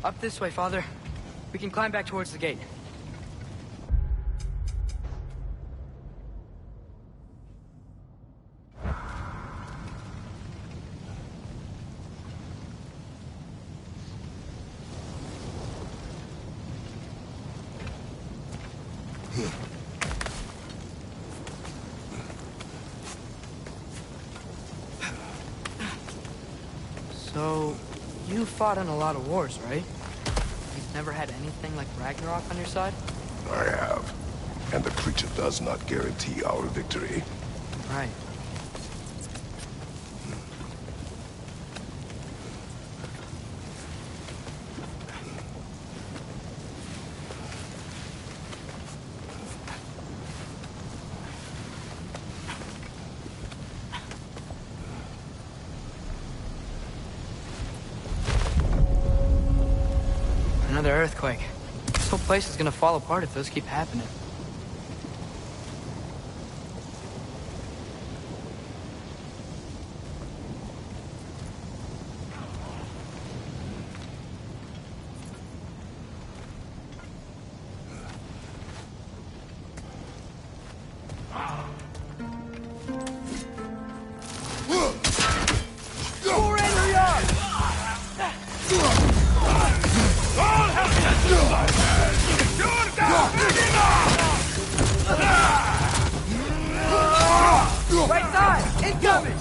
Up this way, Father. We can climb back towards the gate. So, you fought in a lot of wars, right? You've never had anything like Ragnarok on your side? I have. And the creature does not guarantee our victory. Right. Another earthquake. This whole place is gonna fall apart if those keep happening. Right side! Incoming!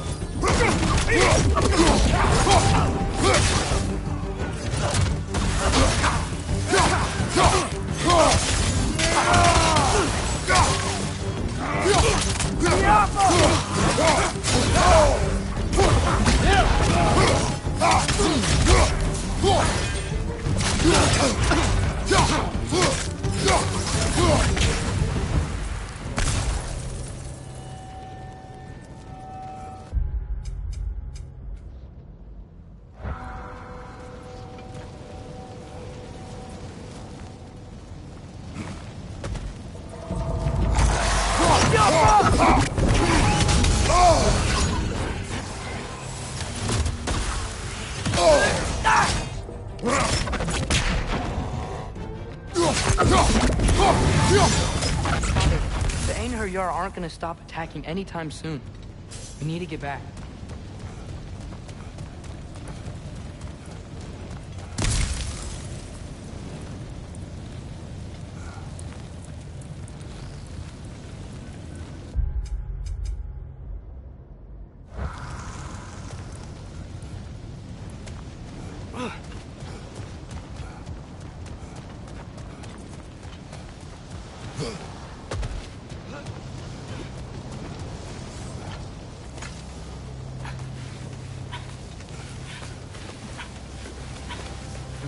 The Æsir aren't gonna stop attacking anytime soon. We need to get back.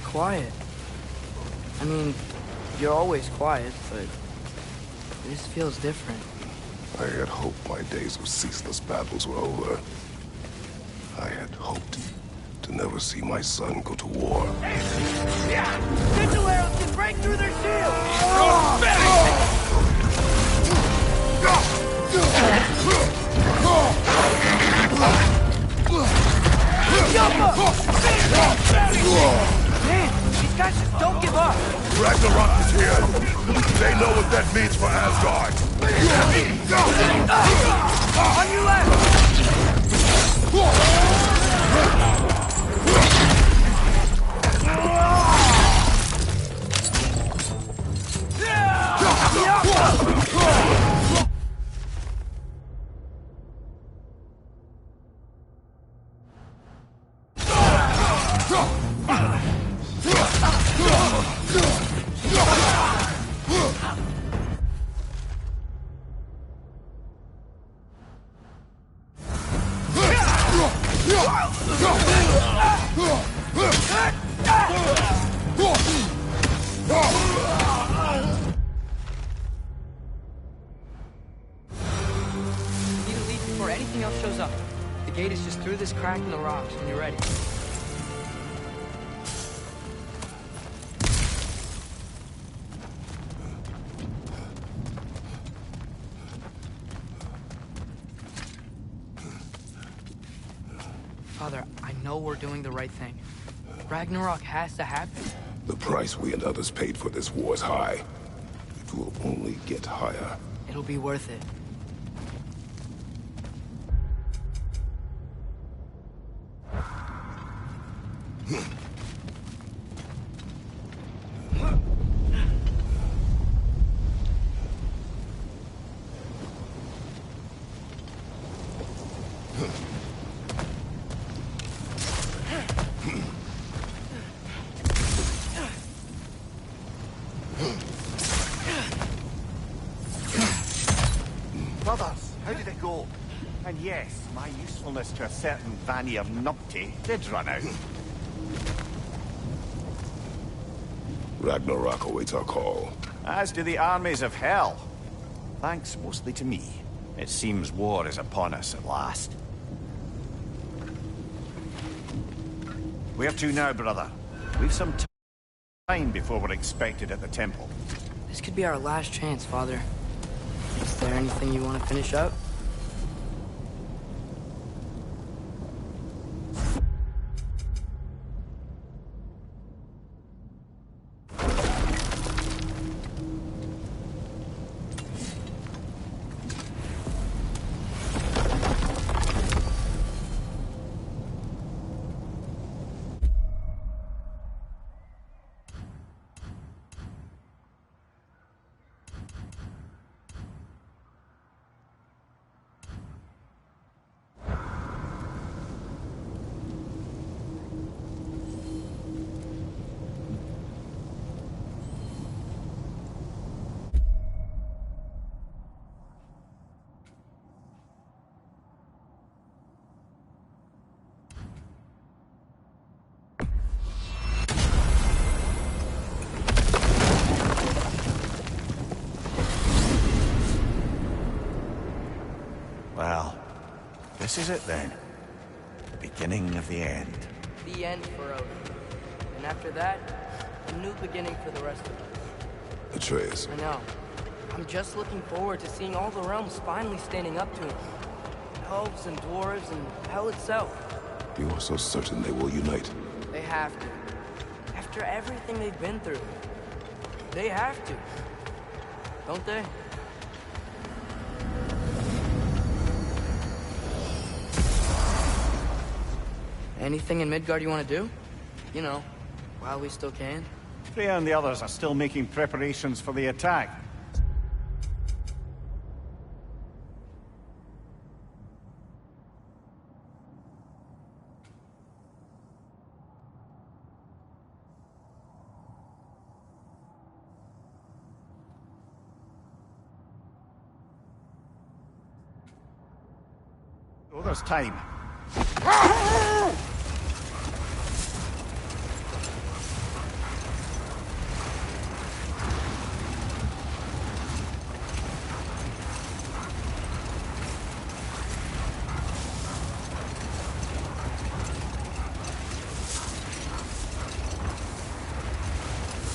Quiet. I mean, you're always quiet, but this feels different. I had hoped my days of ceaseless battles were over. I had hoped to never see my son go to war. Sigil arrows can break through their shields! Man, these guys just don't give up. Ragnarok is here. They know what that means for Asgard. On your anything else shows up. The gate is just through this crack in the rocks when you're ready. Father, I know we're doing the right thing. Ragnarok has to happen. The price we and others paid for this war is high. It will only get higher. It'll be worth it. Brothers, how did it go? And yes, my usefulness to a certain Vanny of Numpty did run out. Ragnarok awaits our call. As do the armies of hell. Thanks mostly to me. It seems war is upon us at last. Where to now, brother? We've some time before we're expected at the temple. This could be our last chance, Father. Is there anything you want to finish up? Well, this is it then. The beginning of the end. The end for Odin. And after that, a new beginning for the rest of us. Atreus. I know. I'm just looking forward to seeing all the realms finally standing up to him. Elves and dwarves and hell itself. You are so certain they will unite? They have to. After everything they've been through. They have to. Don't they? Anything in Midgard you want to do? You know, while we still can. Freya and the others are still making preparations for the attack. Oh, there's time.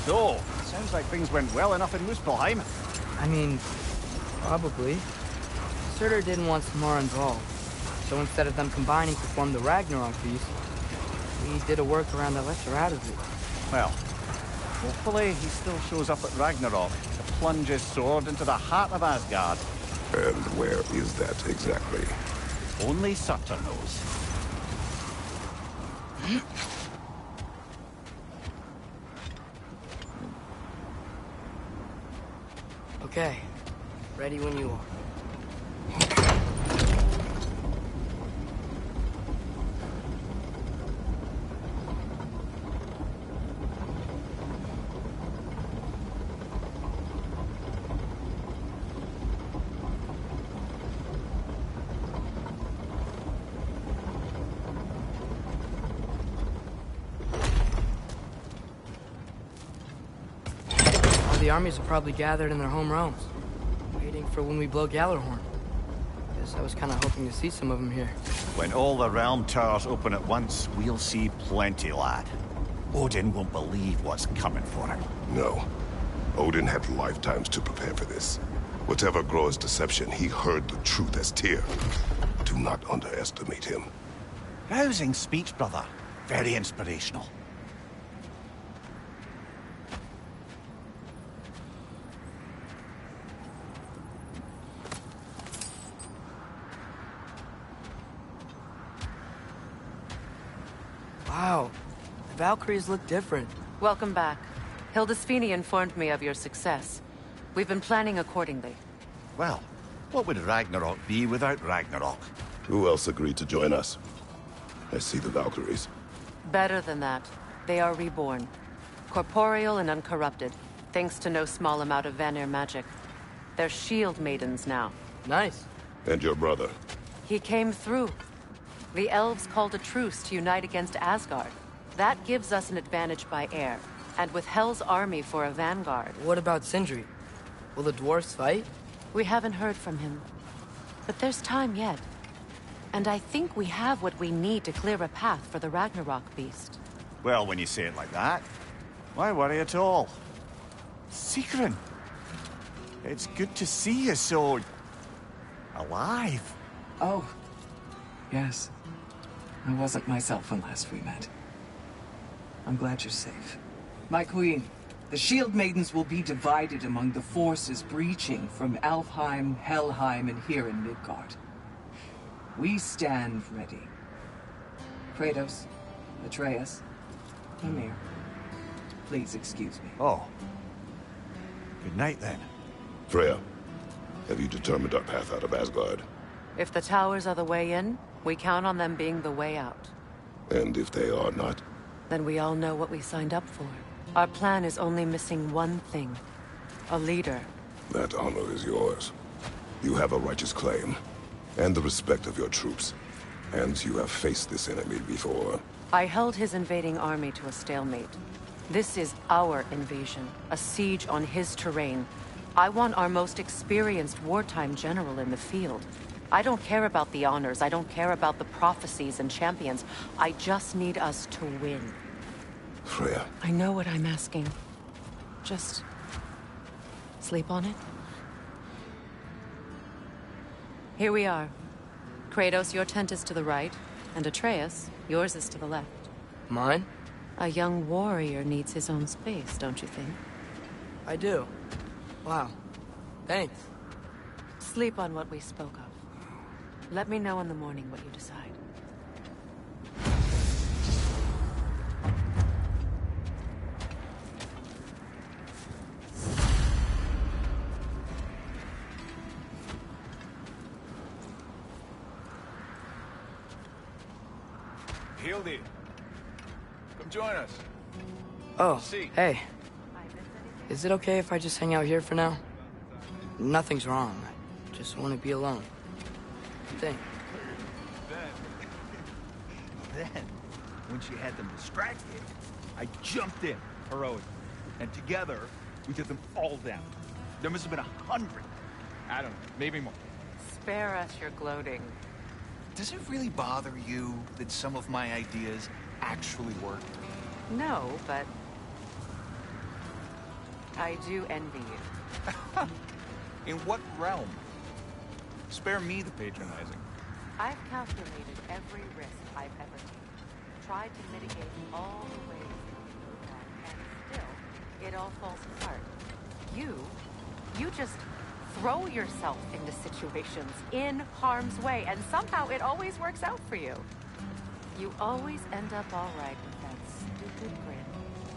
So, sounds like things went well enough in Muspelheim. I mean, probably. Surtur didn't want Samara involved. So instead of them combining to form the Ragnarok beast, we did a workaround that left her out of it. Well, hopefully he still shows up at Ragnarok to plunge his sword into the heart of Asgard. And where is that exactly? Only Surtur knows. Okay. Ready when you are. The armies are probably gathered in their home realms, waiting for when we blow Gjallarhorn. Guess I was kind of hoping to see some of them here. When all the realm towers open at once, we'll see plenty, lad. Odin won't believe what's coming for him. No. Odin had lifetimes to prepare for this. Whatever Groa's deception, he heard the truth as Tyr. Do not underestimate him. Rousing speech, brother. Very inspirational. Valkyries look different. Welcome back. Hildisfini informed me of your success. We've been planning accordingly. Well, what would Ragnarok be without Ragnarok? Who else agreed to join us? I see the Valkyries. Better than that. They are reborn. Corporeal and uncorrupted, thanks to no small amount of Vanir magic. They're shield maidens now. Nice. And your brother? He came through. The elves called a truce to unite against Asgard. That gives us an advantage by air, and with Hel's army for a vanguard. What about Sindri? Will the dwarves fight? We haven't heard from him. But there's time yet. And I think we have what we need to clear a path for the Ragnarok beast. Well, when you say it like that, why worry at all? Sigrun! It's good to see you so... alive. Oh, yes. I wasn't myself when last we met. I'm glad you're safe. My queen, the Shield Maidens will be divided among the forces breaching from Alfheim, Helheim, and here in Midgard. We stand ready. Kratos, Atreus, Mimir, please excuse me. Oh. Good night, then. Freya, have you determined our path out of Asgard? If the towers are the way in, we count on them being the way out. And if they are not? Then we all know what we signed up for. Our plan is only missing one thing. A leader. That honor is yours. You have a righteous claim, and the respect of your troops. And you have faced this enemy before. I held his invading army to a stalemate. This is our invasion, a siege on his terrain. I want our most experienced wartime general in the field. I don't care about the honors, I don't care about the prophecies and champions. I just need us to win. Freya. I know what I'm asking. Just... sleep on it? Here we are. Kratos, your tent is to the right, and Atreus, yours is to the left. Mine? A young warrior needs his own space, don't you think? I do. Wow. Thanks. Sleep on what we spoke of. Let me know in the morning what you decide. Hildy, come join us. Oh, See. hey. Is it okay if I just hang out here for now? Nothing's wrong. I just want to be alone. Thing. Then, when she had them distracted, I jumped in, heroic. And together, we took them all down. There must have been 100. I don't know, maybe more. Spare us your gloating. Does it really bother you that some of my ideas actually work? No, but... I do envy you. In what realm? Spare me the patronizing. I've calculated every risk I've ever taken. Tried to mitigate all the ways it could go wrong, and still, it all falls apart. You just throw yourself into situations in harm's way, and somehow it always works out for you. You always end up all right with that stupid grin.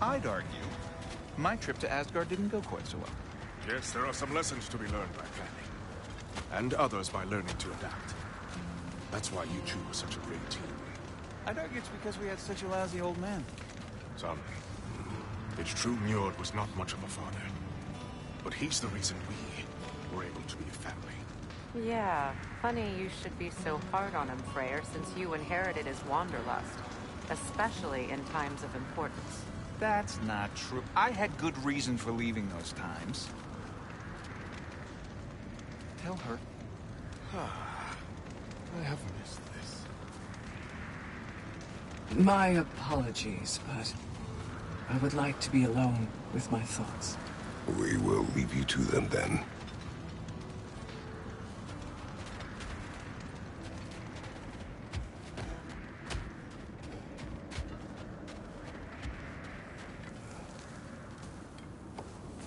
I'd argue my trip to Asgard didn't go quite so well. Yes, there are some lessons to be learned by planning. And others by learning to adapt. That's why you two were such a great team. I'd argue it's because we had such a lousy old man. Some. It's true Njord was not much of a father. But he's the reason we were able to be a family. Yeah, funny you should be so hard on him, Freyr, since you inherited his wanderlust. Especially in times of importance. That's not true. I had good reason for leaving those times. Tell her. I have missed this. My apologies, but I would like to be alone with my thoughts. We will leave you to them then.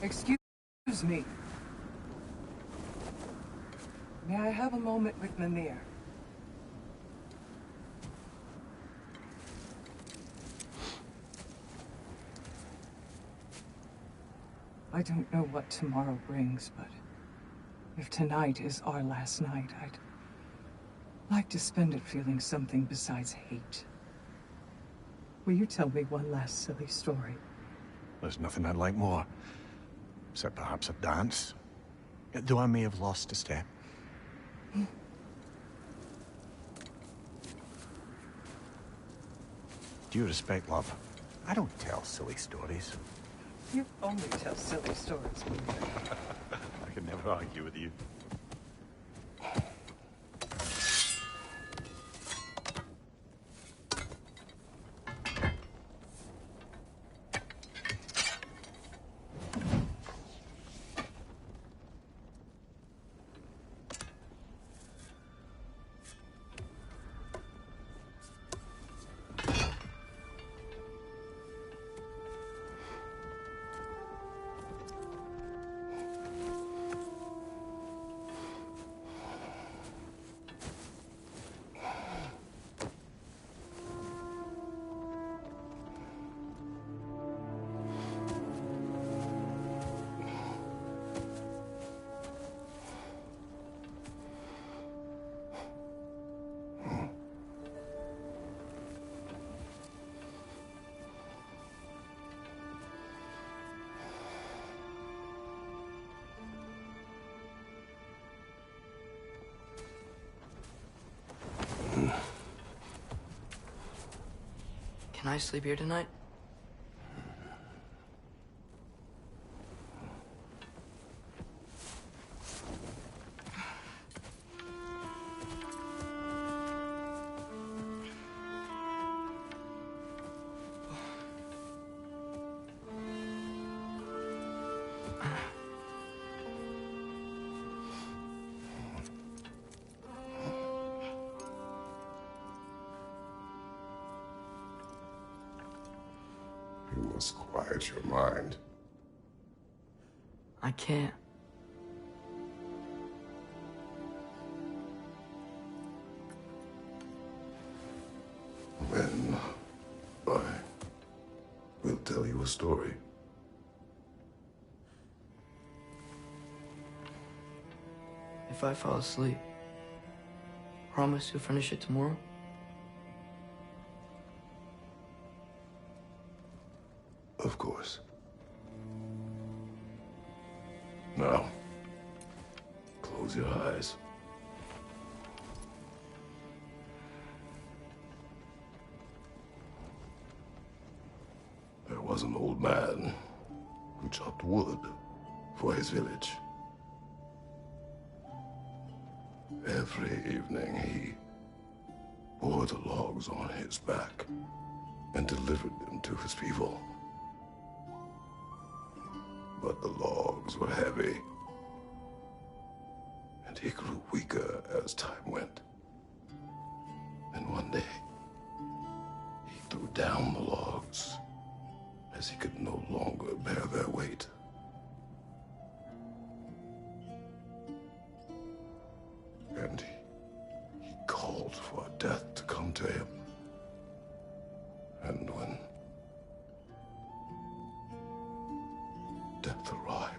Excuse me. May I have a moment with Mimir? I don't know what tomorrow brings, but if tonight is our last night, I'd like to spend it feeling something besides hate. Will you tell me one last silly story? There's nothing I'd like more. Except perhaps a dance. Though I may have lost a step. Due respect, love, I don't tell silly stories. You only tell silly stories, Baldur. I can never argue with you. Can I sleep here tonight? You must quiet your mind. I can't. Then I will tell you a story. If I fall asleep, promise you'll finish it tomorrow? Of course. Now, close your eyes. There was an old man who chopped wood for his village. Every evening he bore the logs on his back and delivered them to his people. But the logs were heavy, and he grew weaker as time went. And one day, he threw down the logs as he could no longer bear their weight. And he called for death to come to him. And when death arrived,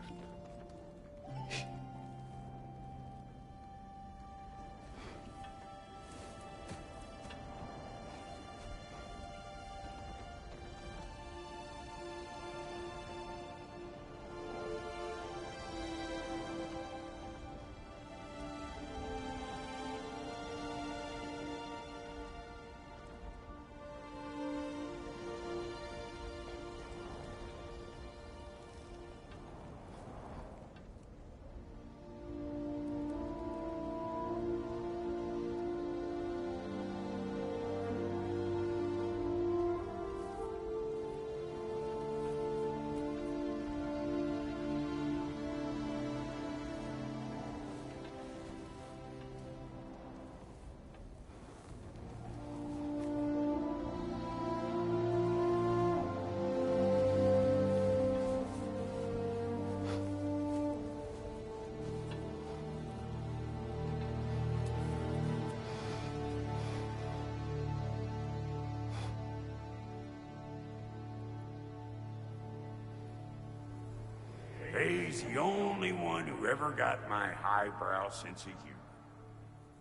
Faye's the only one who ever got my highbrow sense of humor.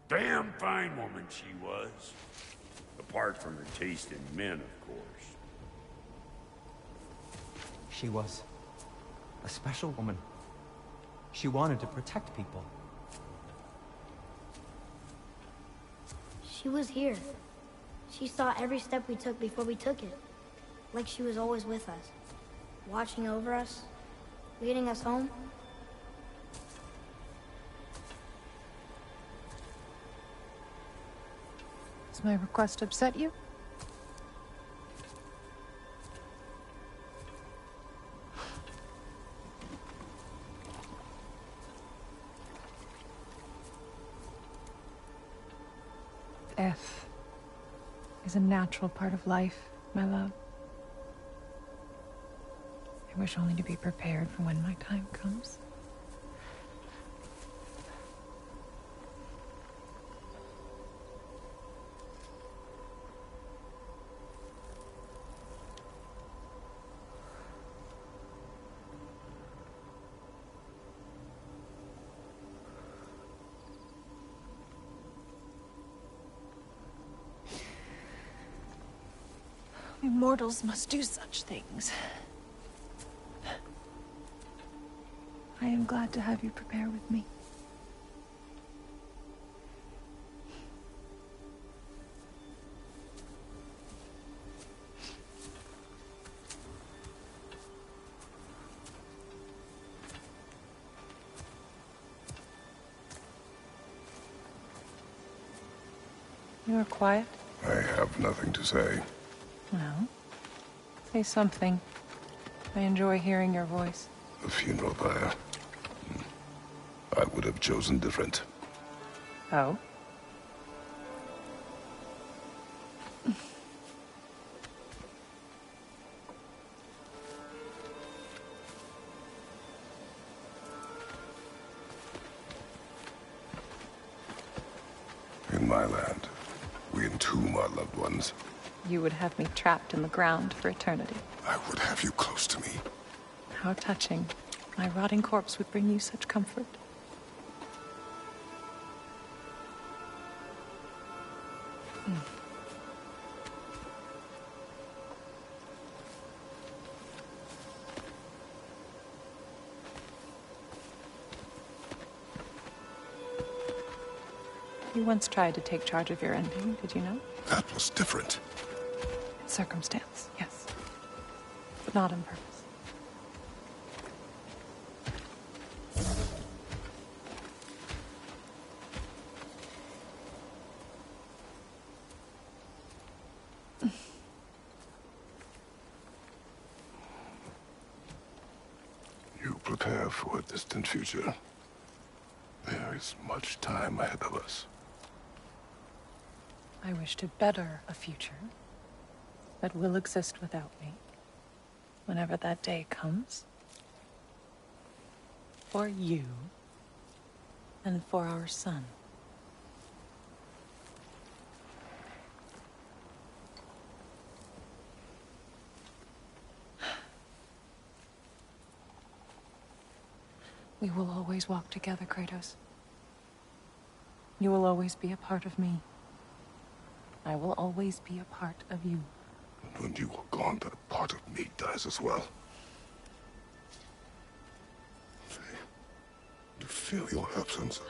Damn fine woman she was. Apart from her taste in men, of course. She was a special woman. She wanted to protect people. She was here. She saw every step we took before we took it. Like she was always with us. Watching over us. Leading us home. Does my request upset you? Death is a natural part of life, my love. I wish only to be prepared for when my time comes. We mortals must do such things. I am glad to have you prepare with me. You are quiet. I have nothing to say. Well, say something. I enjoy hearing your voice. The funeral pyre. I would have chosen different. Oh? In my land, we entomb our loved ones. You would have me trapped in the ground for eternity. I would have you close to me. How touching. My rotting corpse would bring you such comfort. You once tried to take charge of your ending, did you know? That was different. Circumstance, yes. But not on purpose. You prepare for a distant future. There is much time ahead of us. I wish to better a future that will exist without me, whenever that day comes. For you, and for our son. We will always walk together, Kratos. You will always be a part of me. I will always be a part of you. And when you are gone, that part of me dies as well. You feel your absence.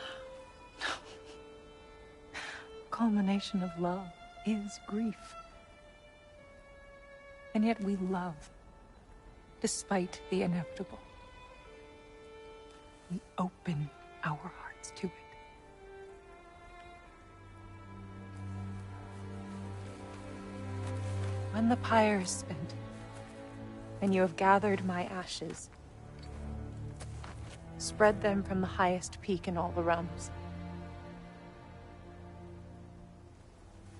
Culmination of love is grief. And yet we love, despite the inevitable. We open our hearts to it. When the pyre is spent, and you have gathered my ashes, spread them from the highest peak in all the realms.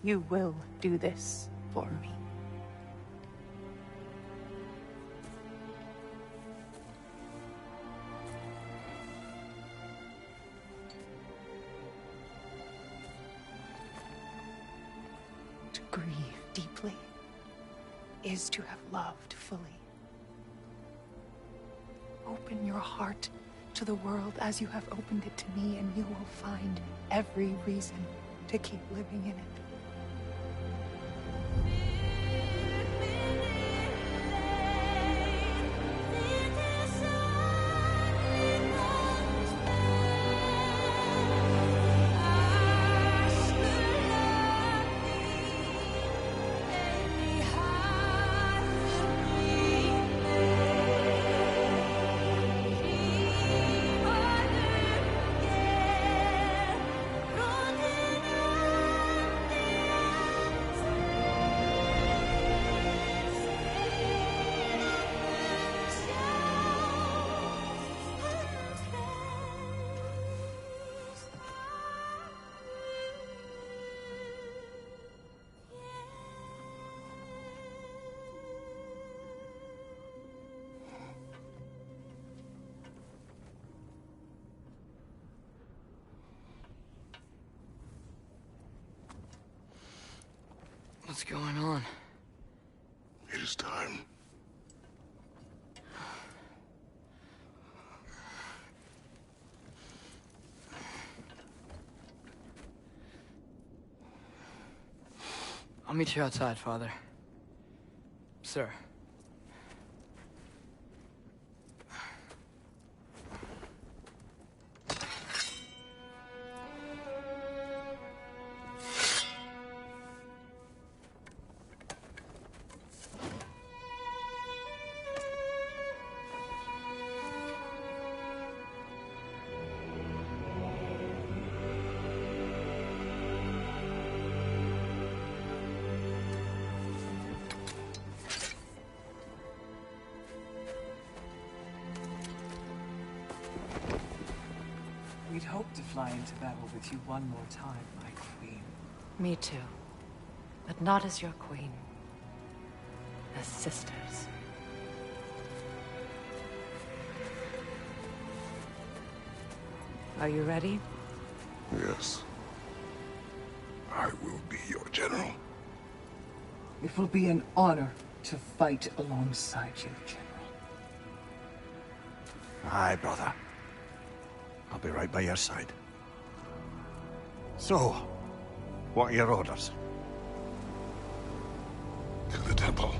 You will do this for me. To grieve deeply is to have loved fully. open your heart to the world as you have opened it to me, and you will find every reason to keep living in it. What's going on? It is time. I'll meet you outside, Father. Sir. We'd hoped to fly into battle with you one more time, my queen. Me too. But not as your queen. As sisters. Are you ready? Yes. I will be your general. It will be an honor to fight alongside you, General. Aye, brother. I'll be right by your side. So, what are your orders? To the temple.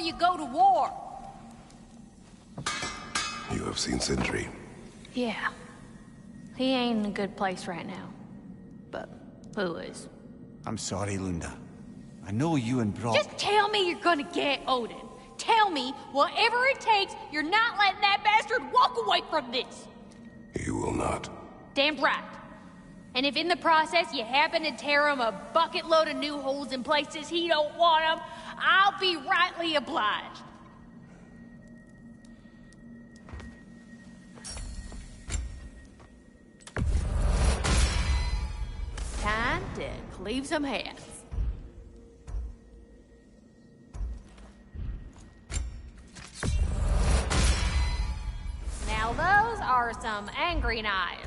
You go to war. You have seen Sindri. Yeah. He ain't in a good place right now. But who is? I'm sorry, Lunda. I know you and Brock... Just tell me you're gonna get Odin. Tell me, whatever it takes, you're not letting that bastard walk away from this. You will not. Damn right. And if in the process you happen to tear him a bucket load of new holes in places he don't want them, I'll be rightly obliged. Time to cleave some heads. Now those are some angry knives.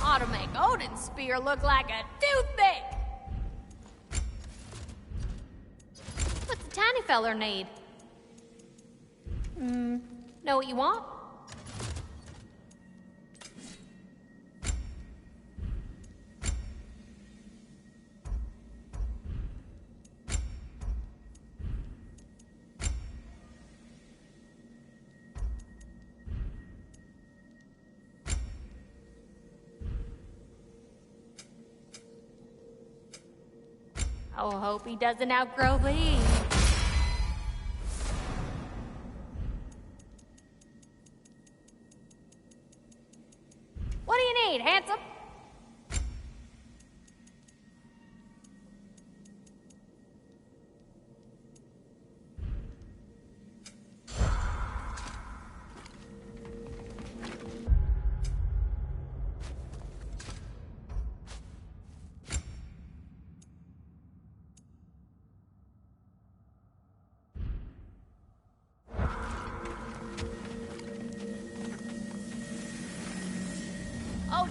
Ought to make Odin's spear look like a toothpick. What's the tiny feller need? Know what you want? Oh, hope he doesn't outgrow these. What do you need, handsome?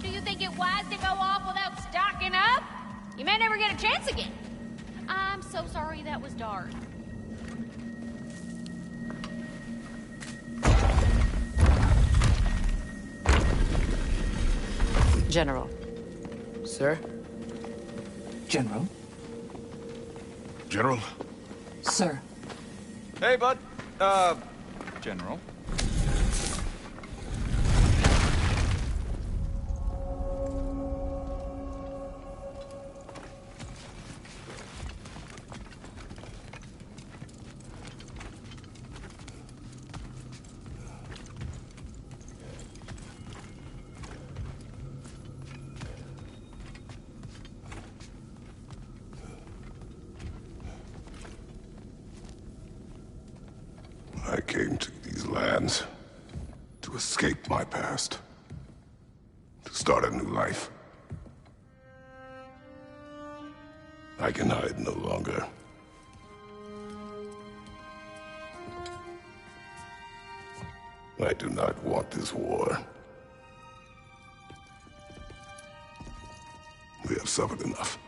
do you think it wise to go off without stocking up? You may never get a chance again. I'm so sorry that was dark. General. Sir? General? General? Sir. Hey, bud. General. I came to these lands to escape my past, to start a new life. I can hide no longer. I do not want this war. We have suffered enough.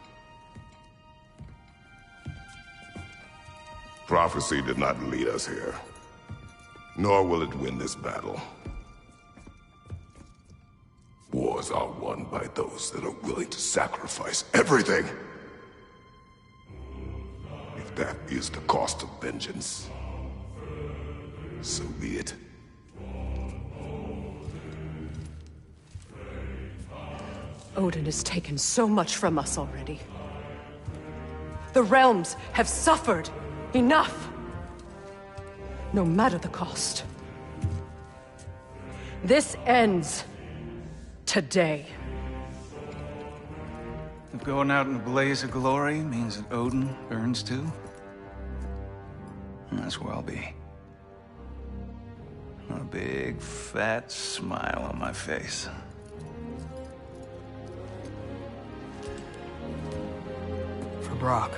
Prophecy did not lead us here, nor will it win this battle. Wars are won by those that are willing to sacrifice everything. If that is the cost of vengeance, so be it. Odin has taken so much from us already. The realms have suffered enough. No matter the cost. This ends today. If going out in a blaze of glory means that Odin burns too, that's where I'll be. A big, fat smile on my face. For Brock.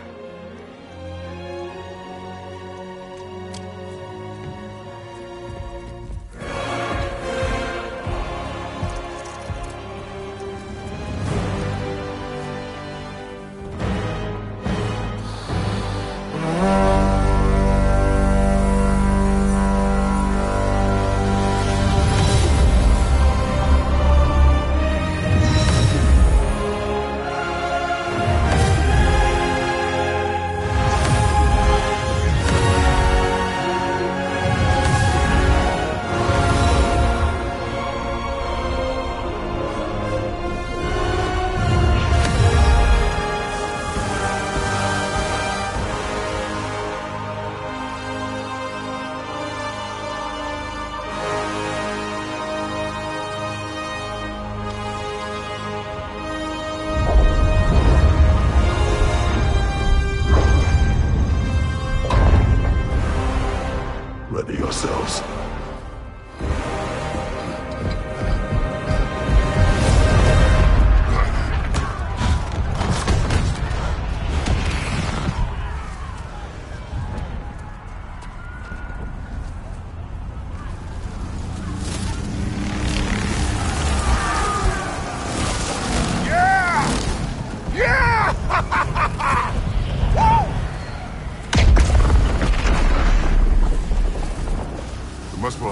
Ready yourselves.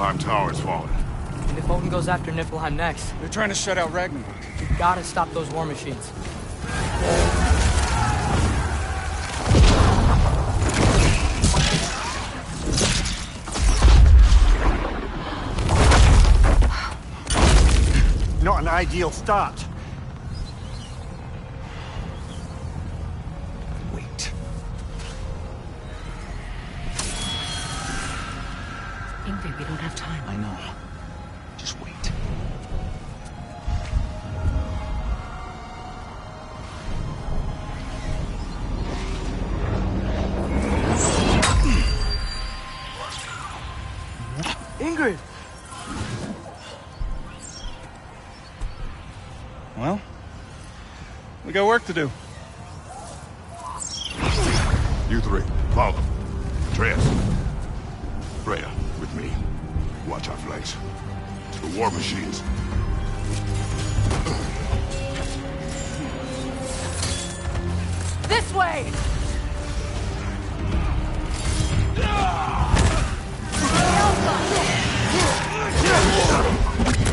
The tower is falling. And if Odin goes after Niflheim next... They're trying to shut out Ragnarök. We gotta stop those war machines. Not an ideal start. Wait. Ingrid, we don't have time. I know. Just wait. Ingrid! Well, we got work to do. You three, follow. Atreus. Freya, with me. Watch our flanks. The war machines. This way!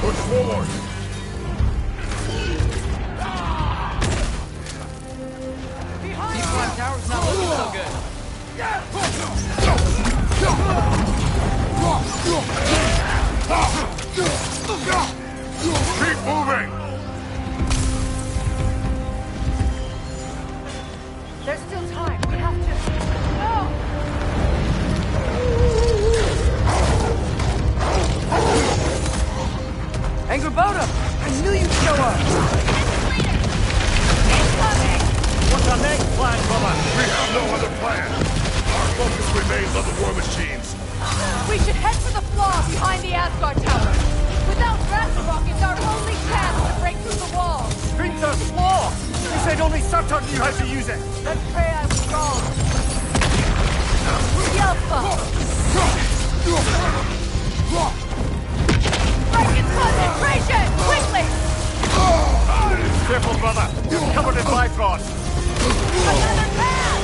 Push forward! P1 tower's not looking so good. Keep moving! There's still time. We have to... No! Angerboda! I knew you'd show up! What's our next plan, brother? We have no other plan. Our focus remains on the war machines. We should head for the flaw behind the Asgard Tower. Without Ragnarok, it's our only chance to break through the wall. Victor's flaw! You said only Surtur knew how to use it. Let's pray I was wrong. Yelpa! Break its concentration! Quickly! Careful, brother. You're covered in Bifrost. Another path!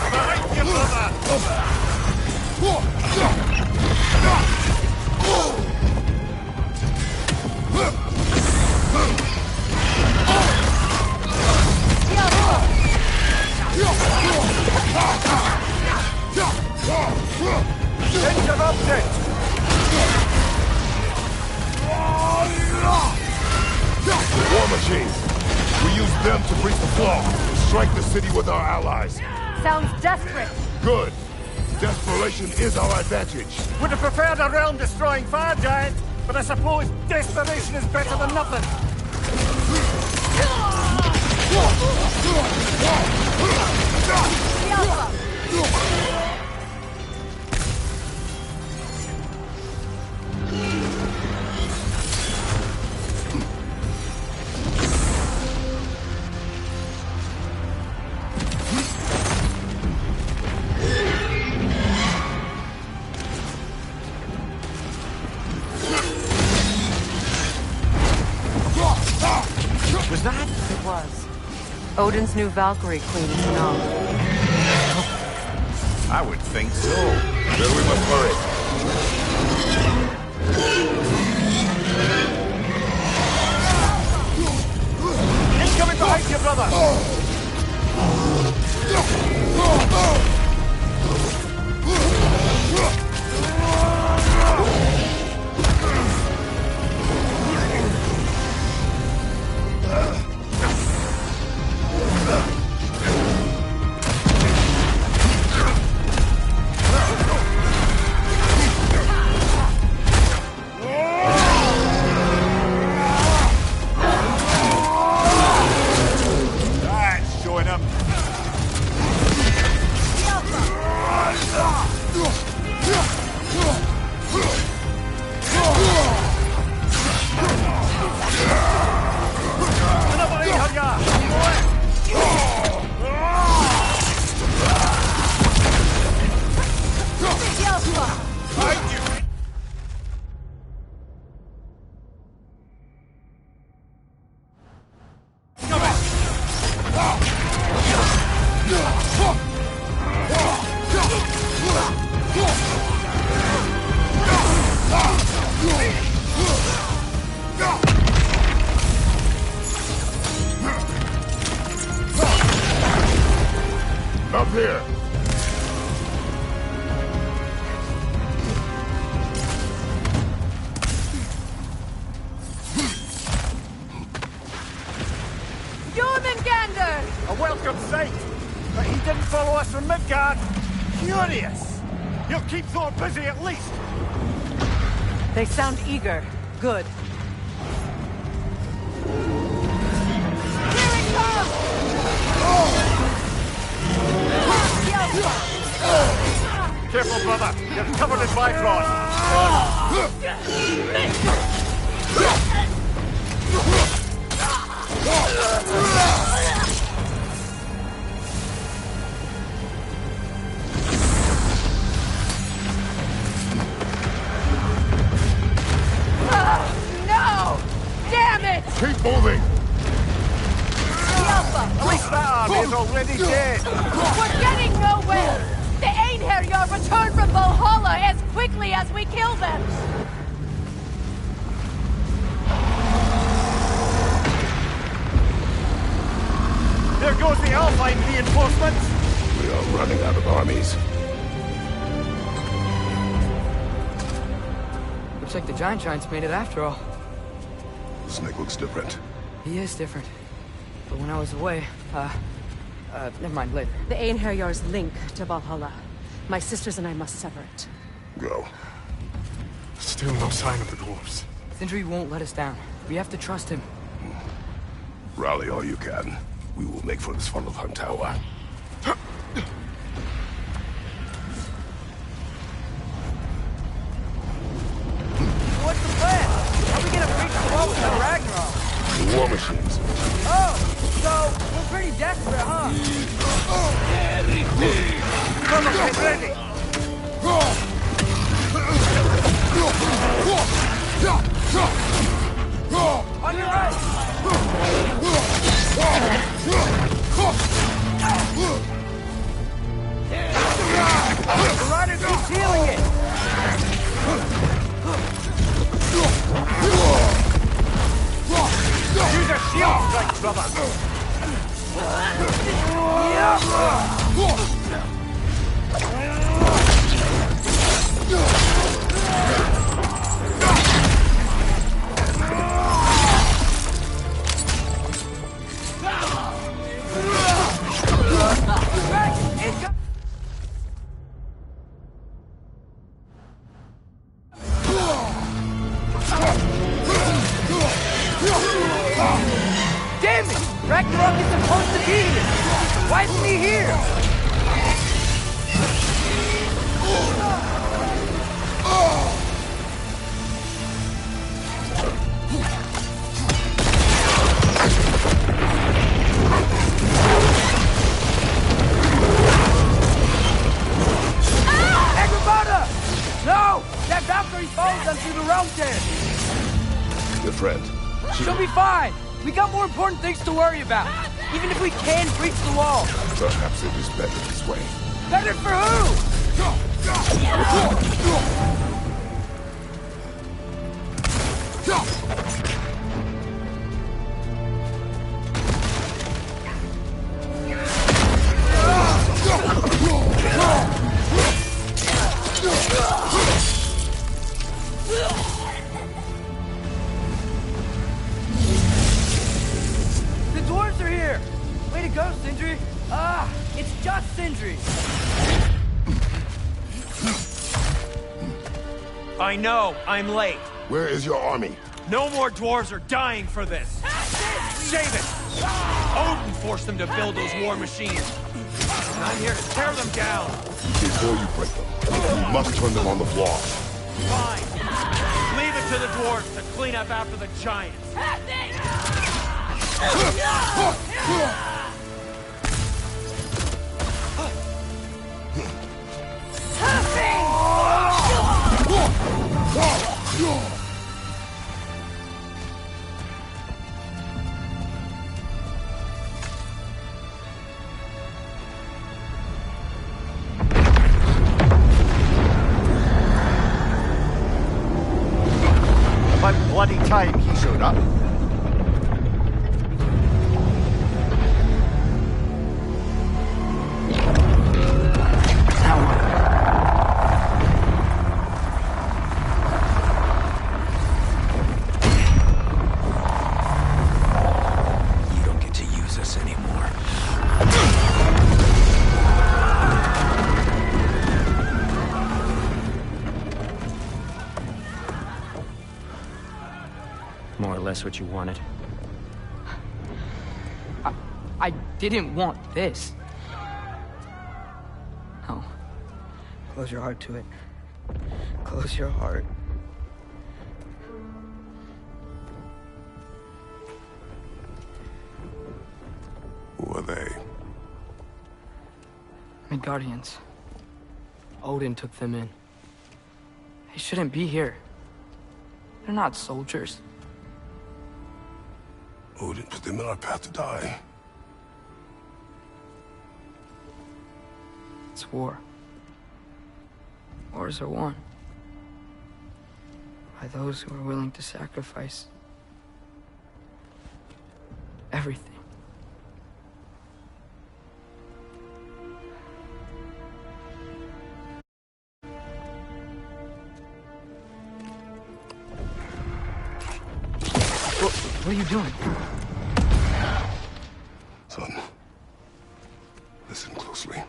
Behind you, brother! Interrupted! War machines. We use them to breach the flaw and strike the city with our allies. Sounds desperate. Good. Desperation is our advantage. Would have preferred a realm-destroying fire giant, but I suppose desperation is better than nothing. Was that? It was. Odin's new Valkyrie queen is known. I would think so. Then we must hurry. Incoming behind you, brother! That's showing him. Up here. Jormungandr! A welcome sight, but he didn't follow us from Midgard. Curious. He'll keep Thor busy at least. They sound eager. Good. Here it comes! Careful, brother. You're covered in Bifrost. Keep moving! At least that army is already dead! We're getting nowhere! The Einherjar return from Valhalla as quickly as we kill them! There goes the Alpine reinforcements! We are running out of armies. Looks like the Giants made it after all. Snake looks different. He is different. But when I was away, never mind, later. The Einherjar's link to Valhalla. My sisters and I must sever it. Go. Still no sign of the dwarves. Sindri won't let us down. We have to trust him. Rally all you can. We will make for this funnel hunt tower. What's the plan? How are we gonna breach the wall without Ragnarok? The war machines. Oh, so we're pretty desperate, huh? Come on, get ready! On your right! The rider keeps healing it! Use a shield strike, brother! Damn it! Ragnarok is supposed to be here! Why isn't he here? Agrabata! No! That Valkyrie follows them through the realm tear! Your friend. She'll be fine! We got more important things to worry about! Even if we can breach the wall! Perhaps it is better this way. Better for who? The dwarves are here! Way to go, Sindri! Ah, it's just Sindri! I know, I'm late. Where is your army? No more dwarves are dying for this. Save it! Odin forced them to build those war machines. And I'm here to tear them down. Before you break them, you must turn them on the floor. Fine. Leave it to the dwarves to clean up after the giants. About bloody time he showed up. You don't get to use us anymore. More or less what you wanted. I didn't want this. No. Close your heart to it. Close your heart. Who are they? Midgardians. Odin took them in. They shouldn't be here. They're not soldiers. Odin put them in our path to die. It's war. Wars are won by those who are willing to sacrifice everything. What are you doing? Son, listen closely.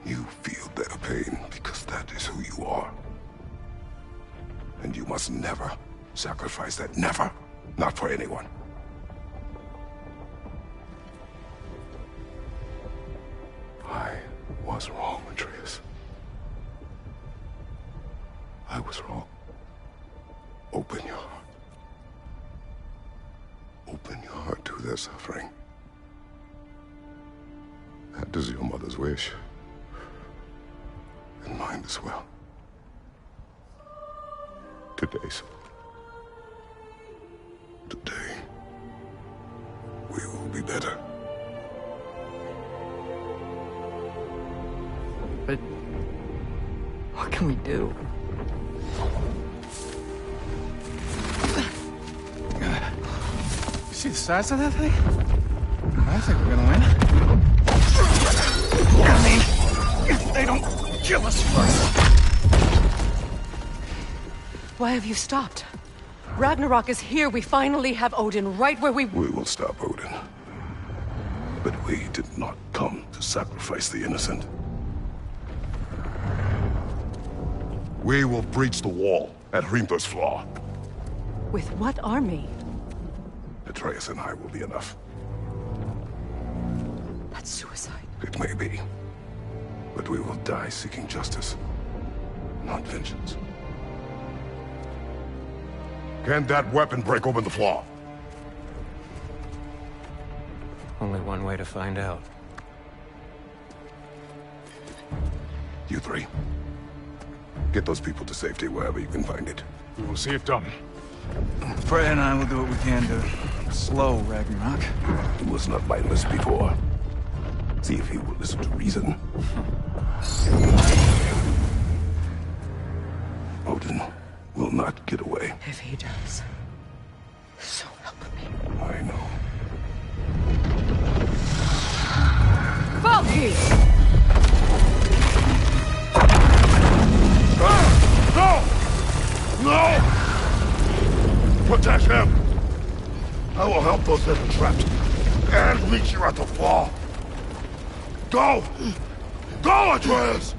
You feel their pain because that is who you are. And you must never sacrifice that. Never. Not for anyone. I was wrong, Atreus. I was wrong. Open your heart. Open your heart to their suffering. That is your mother's wish. And mine as well. Today, son. Today, we will be better. But what can we do? See the size of that thing? I think we're gonna win. I mean, if they don't kill us first. Why have you stopped? Ragnarok is here. We finally have Odin right where we... We will stop Odin. But we did not come to sacrifice the innocent. We will breach the wall at Hrimthur's Flaw. With what army? Atreus and I will be enough. That's suicide. It may be. But we will die seeking justice, not vengeance. Can that weapon break open the flaw? Only one way to find out. You three. Get those people to safety wherever you can find it. We will see it done. Freya and I will do what we can to slow Ragnarok. He was not mindless before. See if he will listen to reason. Odin will not get away. If he does, so help me. I know. Valky! No! No! Protect him! I will help those that are trapped. And meet you at the flaw. Go! Go, Atreus!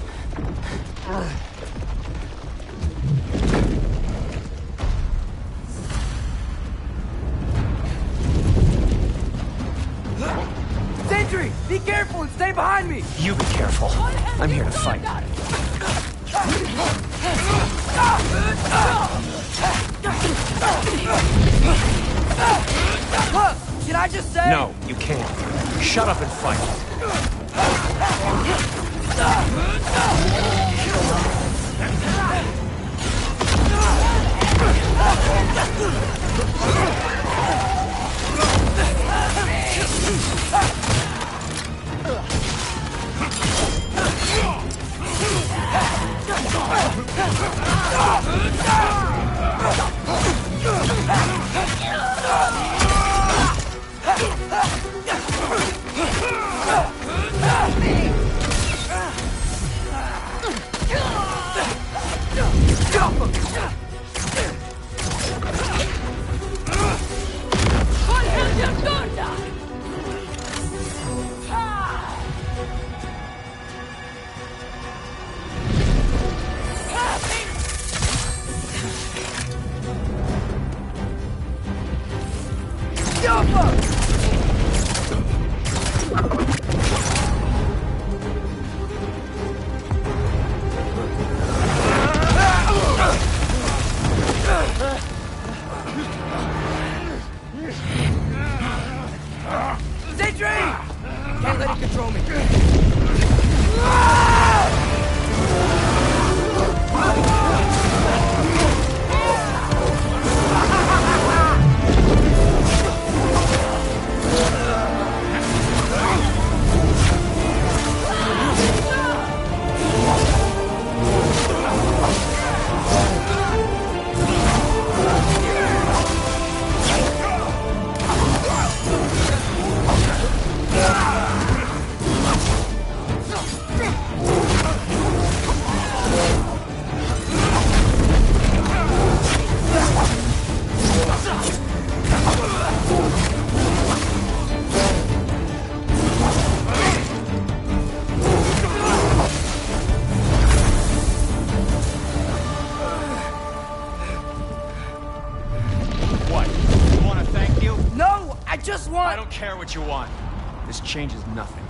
Sentry! Be careful and stay behind me! You be careful. I'm here to fight. Look, can I just say? No, you can't. Shut up and fight. Can't let it control me. just want... I don't care what you want. This changes nothing.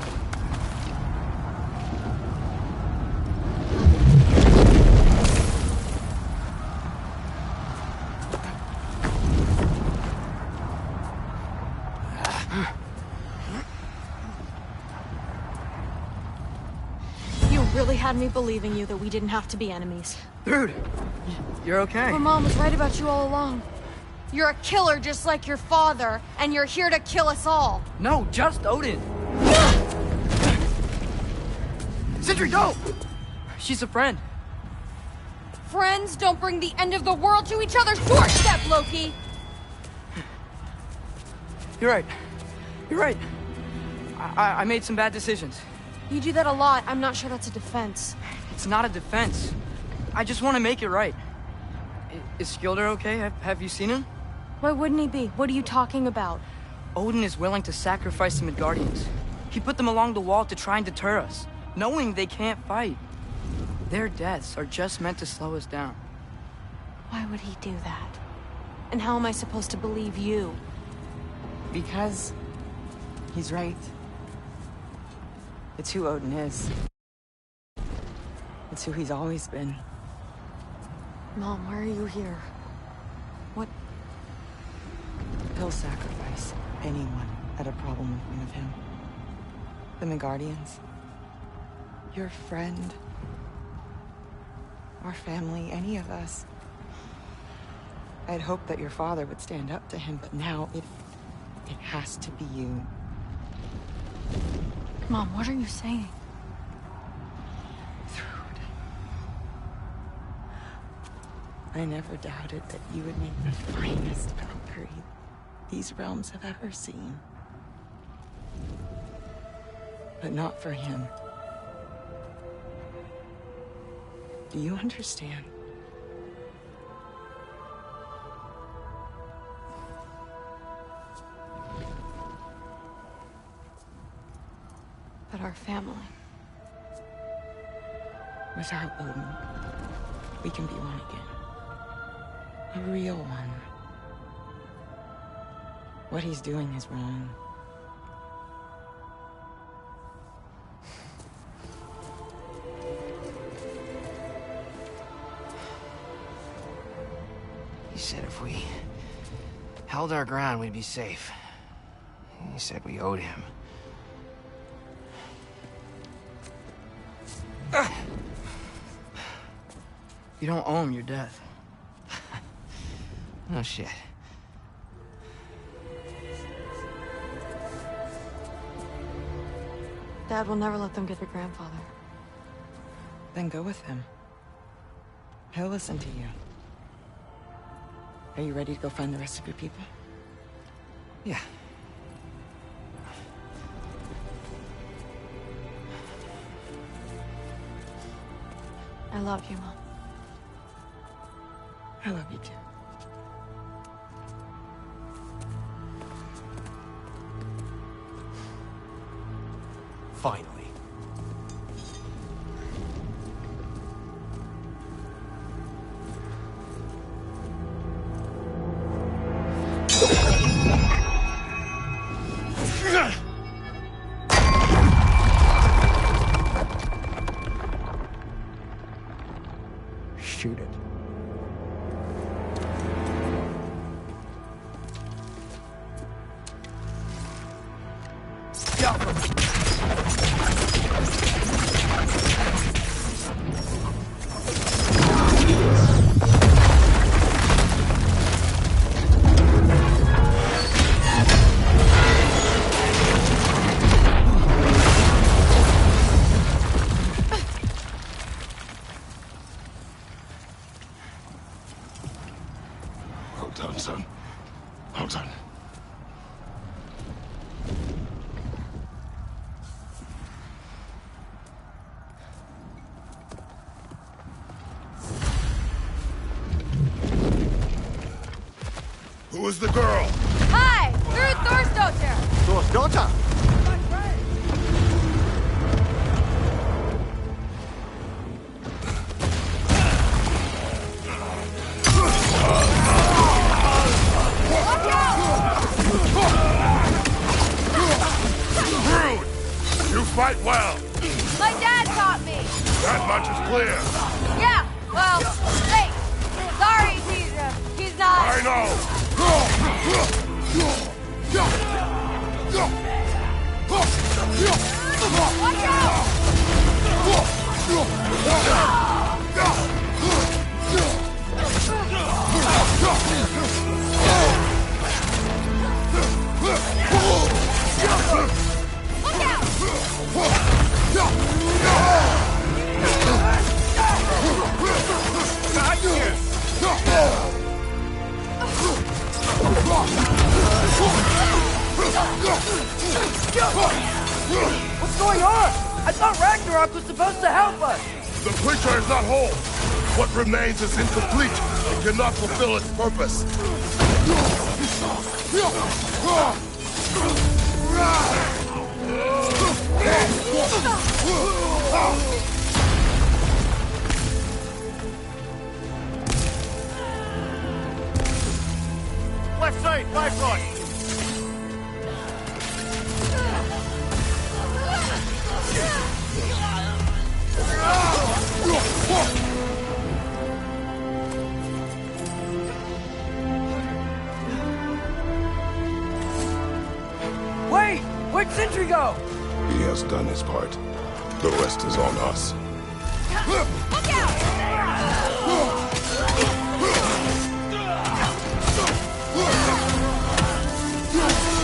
You really had me believing you that we didn't have to be enemies. Dude, you're okay. My mom was right about you all along. You're a killer just like your father, and you're here to kill us all. No, just Odin. Sentry, go! She's a friend. Friends don't bring the end of the world to each other's doorstep, Loki! You're right. You're right. I made some bad decisions. You do that a lot. I'm not sure that's a defense. It's not a defense. I just want to make it right. Is Skilder okay? Have you seen him? Why wouldn't he be? What are you talking about? Odin is willing to sacrifice the Midgardians. He put them along the wall to try and deter us, knowing they can't fight. Their deaths are just meant to slow us down. Why would he do that? And how am I supposed to believe you? Because he's right. It's who Odin is. It's who he's always been. Mom, why are you here? What? He'll sacrifice anyone at a problem in front of him. The Midgardians. Your friend. Our family, any of us. I'd hoped that your father would stand up to him, but now it has to be you. Mom, what are you saying? I never doubted that you would make the finest Valkyrie these realms have ever seen. But not for him. Do you understand? But our family. Without Odin, we can be one again. A real one. What he's doing is wrong. He said if we held our ground, we'd be safe. He said we owed him. You don't owe him your death. No shit. Dad will never let them get their grandfather. Then go with him. He'll listen to you. Are you ready to go find the rest of your people? Yeah. I love you, Mom. I love you too. Finally. Shoot it. Well done, son. Well done. Who is the girl? Hi! Through Thor's daughter! Thor's daughter? Watch out! now! Watch out! What's going on? I thought Ragnarok was supposed to help us! The creature is not whole! What remains is incomplete and cannot fulfill its purpose. Left side, Bifrost! Wait! Where'd Sentry go? He has done his part. The rest is on us. Look out!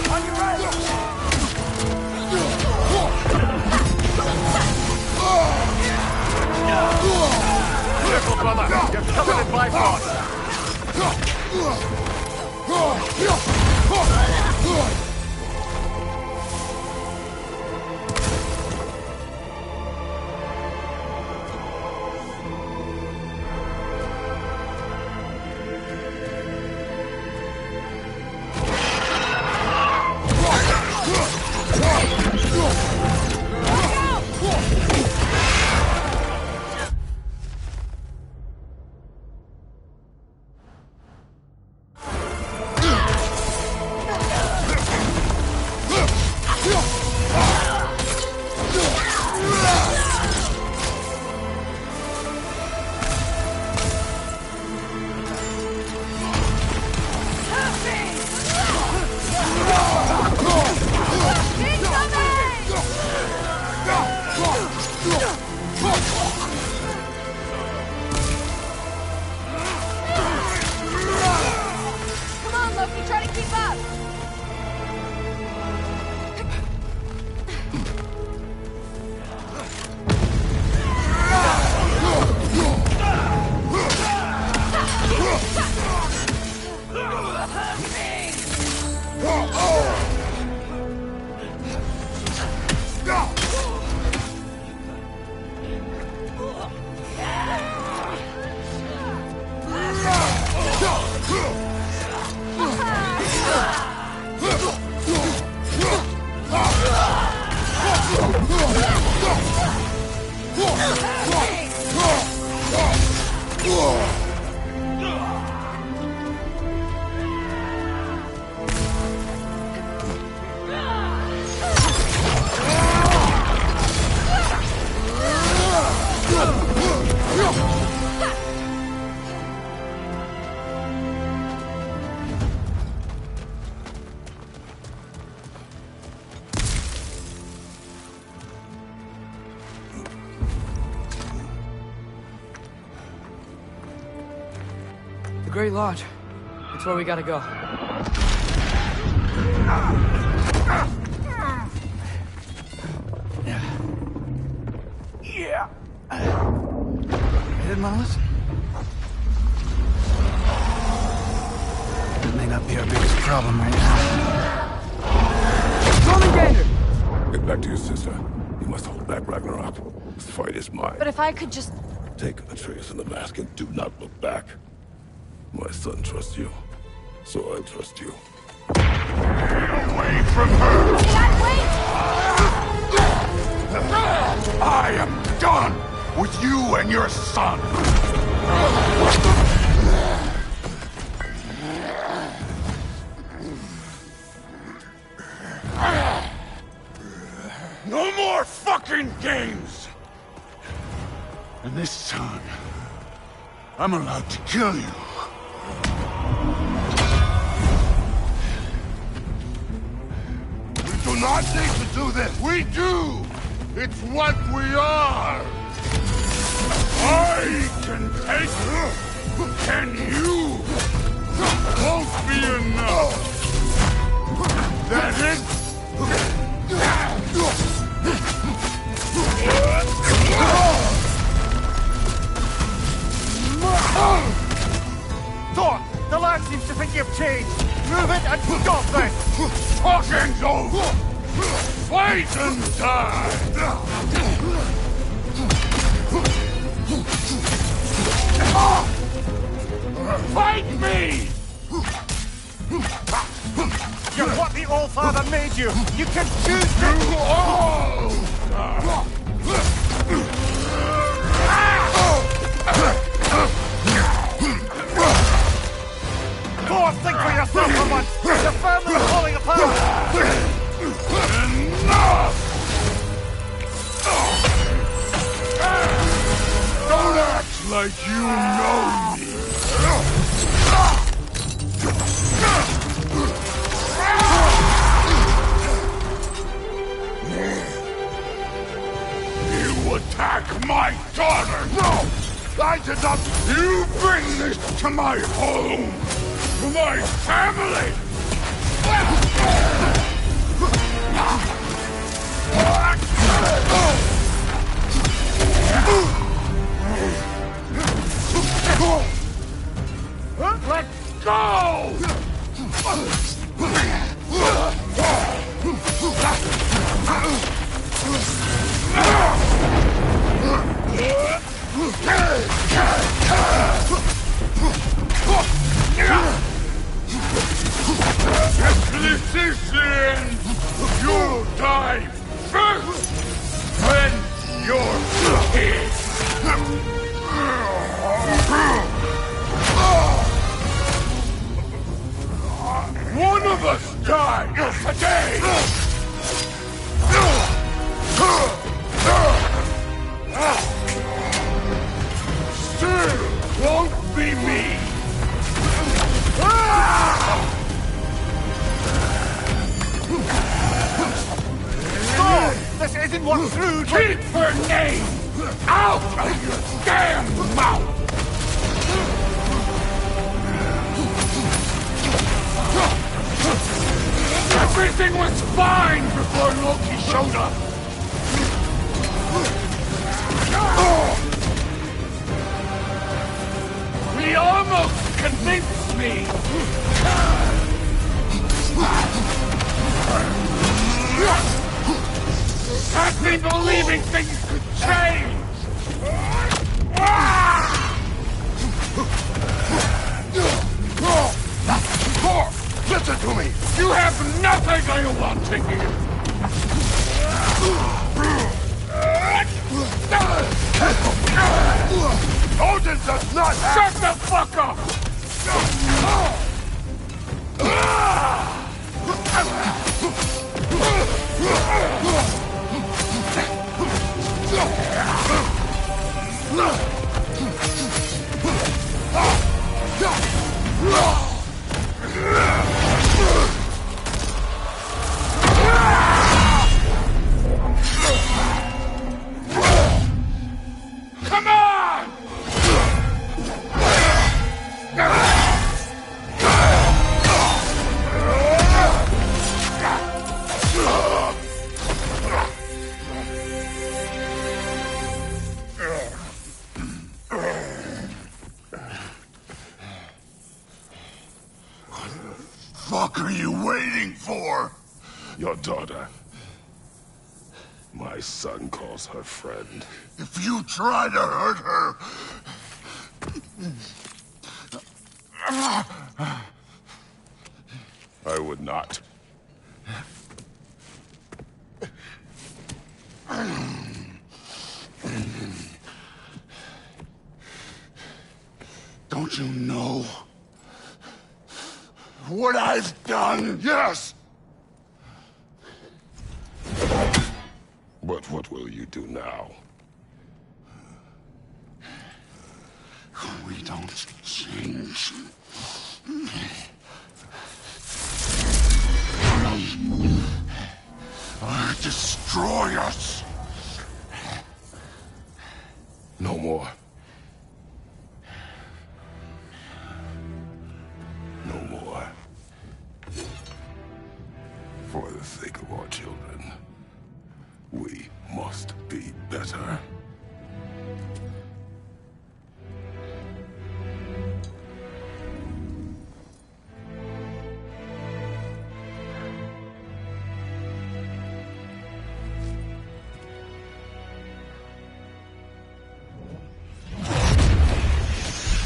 On your right! Careful, brother! You're covered in Bifrost! Great Lodge. It's where we gotta go. Yeah. You didn't want to listen? That may not be our biggest problem right now. Jormungandr! Get back to your sister. You must hold back Ragnarok. This fight is mine. But if I could just... Take Atreus in the mask and do not look back. My son trusts you, so I trust you. Away from her! Dad, wait! I am done with you and your son! No more fucking games! And this time, I'm allowed to kill you. not need to do this. We do. It's what we are. I can take her. Can you? Won't be enough. That it? Thor, the lad seems to think you've changed. Move it and stop this. Talking's over. Fight and die. Fight me! You're what the All-Father made you. You can choose to... all! Go on, think for yourself for once. The family's falling apart. Enough! Don't act like you know me. You attack my daughter! No! I did not... You bring this to my home! To my family! Let go! If this is the end, you'll die first, then your kid. One of us died today! Still won't be me! No! This isn't what true... Keep her name out of your damn mouth! Everything was fine before Loki showed up! He almost convinced me! Had me believing things could change! Thor, listen to me! You have nothing I want to hear! Odin does not have... Shut the fuck up! Come on! What are you waiting for? Your daughter. My son calls her friend. If you try to hurt her... I would not. Don't you know what I've done? Yes! But what will you do now? We don't change. destroy us. No more. No more. For the sake of our children, we must be better.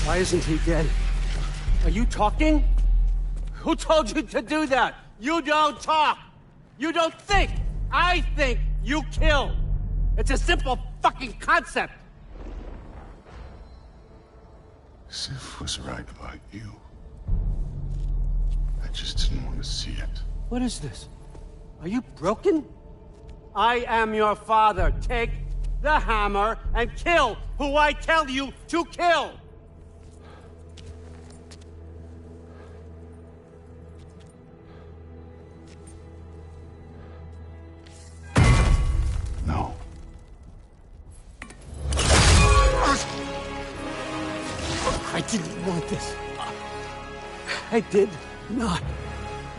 Why isn't he dead? Are you talking? Who told you to do that? You don't talk! You don't think! I think, you kill! It's a simple fucking concept! Sif was right about you. I just didn't want to see it. What is this? Are you broken? I am your father. Take the hammer and kill who I tell you to kill! No. I didn't want this. I did not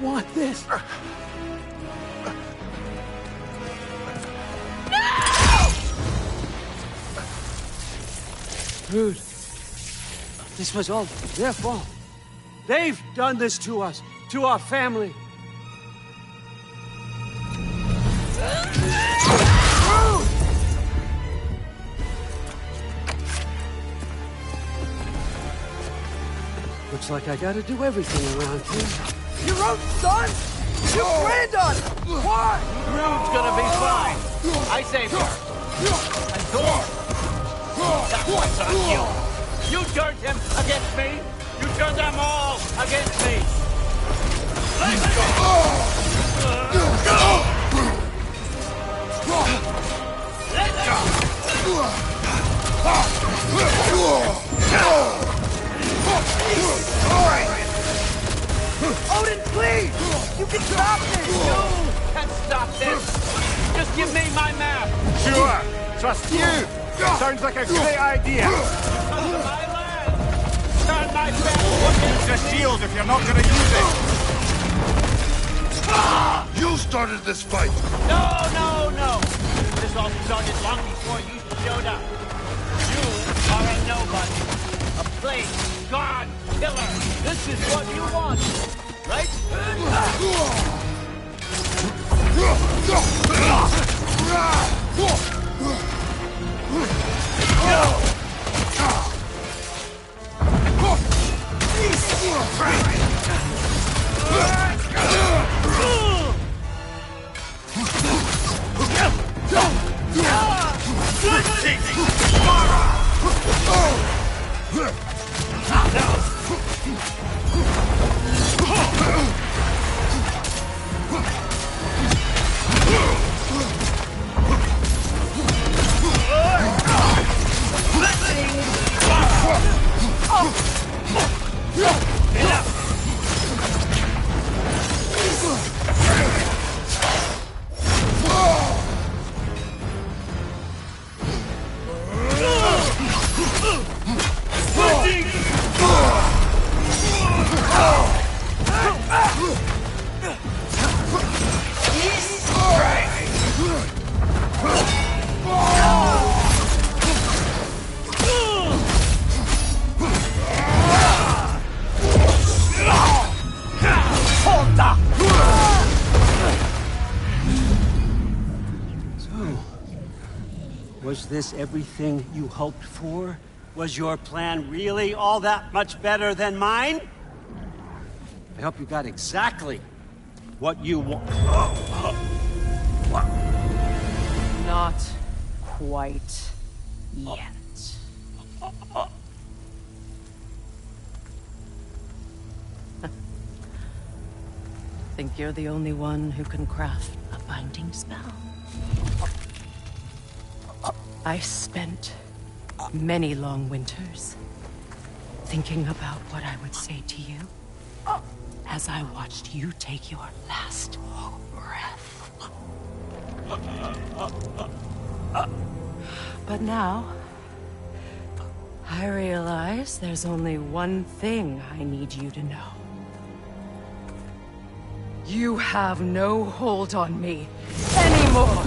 want this. Dude, this was all their fault. They've done this to us, to our family. Looks like I gotta do everything around here. Your own son? You planned on it! Why? Rude's gonna be fine. I saved her. And Thor. That's what's on you. You turned him against me. You turned them all against me. Let's go. Let's go. Odin, please! You can stop this! You can stop this! Just give me my map! Sure! Trust you! Sounds like a great idea! Come to my land! Turn my back! Use the shield if you're not gonna use it! You started this fight! No! This all started long before you showed up. You are a nobody. A plague, god, killer. This is what you want, right? Was this everything you hoped for? Was your plan really all that much better than mine? I hope you got exactly what you want. Not quite yet. Think you're the only one who can craft a binding spell? I spent many long winters thinking about what I would say to you as I watched you take your last breath. But now, I realize there's only one thing I need you to know. You have no hold on me anymore!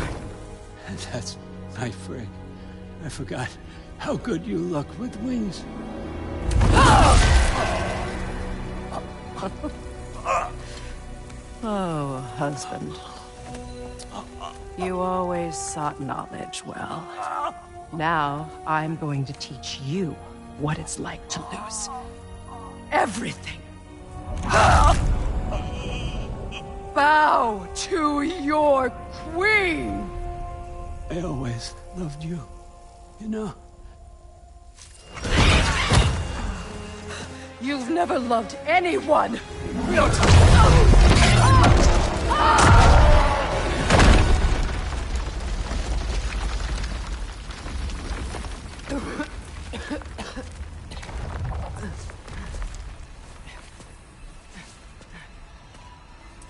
That's my friend. I forgot how good you look with wings. Oh, husband. You always sought knowledge well. Now, I'm going to teach you what it's like to lose everything. Bow to your queen! I always loved you, you know. You've never loved anyone!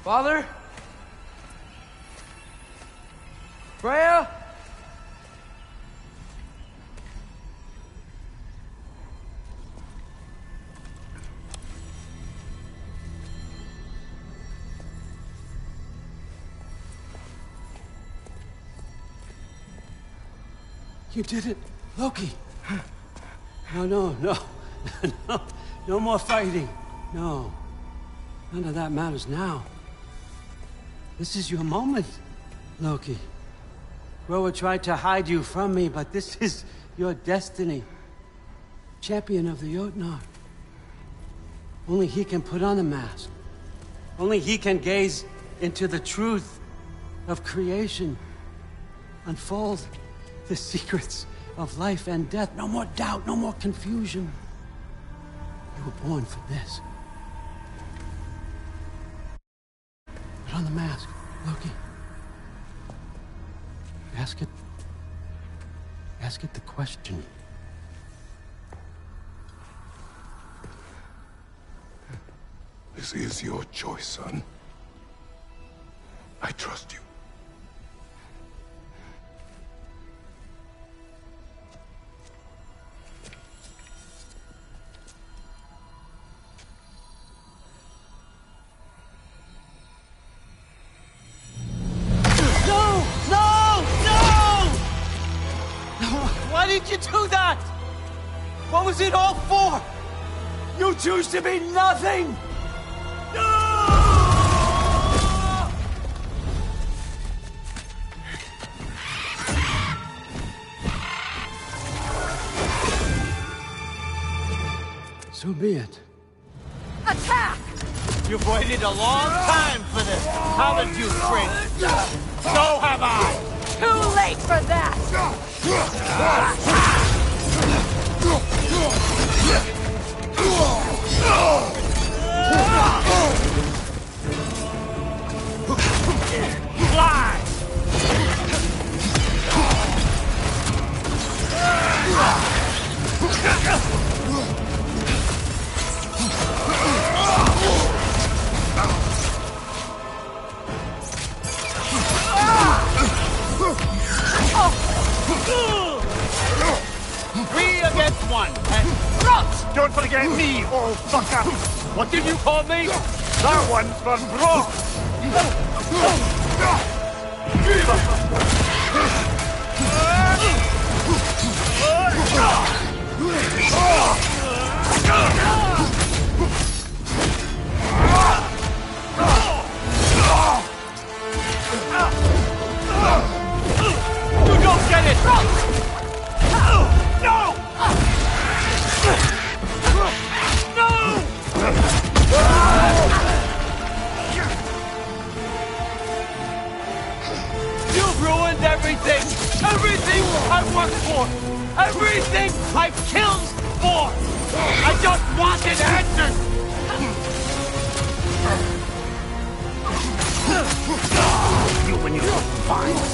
Father? Freya? You did it, Loki. No. No more fighting. No. None of that matters now. This is your moment, Loki. Groa tried to hide you from me, but this is your destiny. Champion of the Jotnar. Only he can put on the mask. Only he can gaze into the truth of creation. Unfold the secrets of life and death. No more doubt, no more confusion. You were born for this. Put on the mask, Loki. Ask it the question. This is your choice, son. I trust you. Why did you do that? What was it all for? You choose to be nothing! So be it. Attack! You've waited a long time for this, haven't you, Prince? So have I! Too late for that! Fly! Three against one, and don't forget me, old fucker! What did you call me? That one's for Brock! You don't get it! No! No! You've ruined everything! Everything I've worked for! Everything I've killed for! I just wanted answers! You and your vines!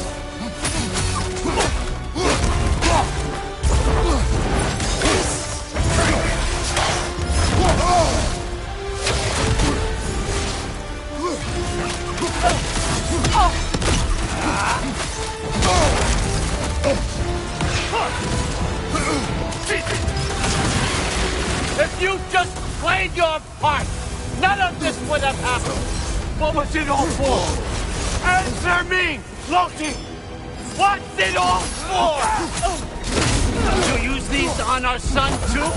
What was it all for? Answer me, Loki! What's it all for? To use these on our son too?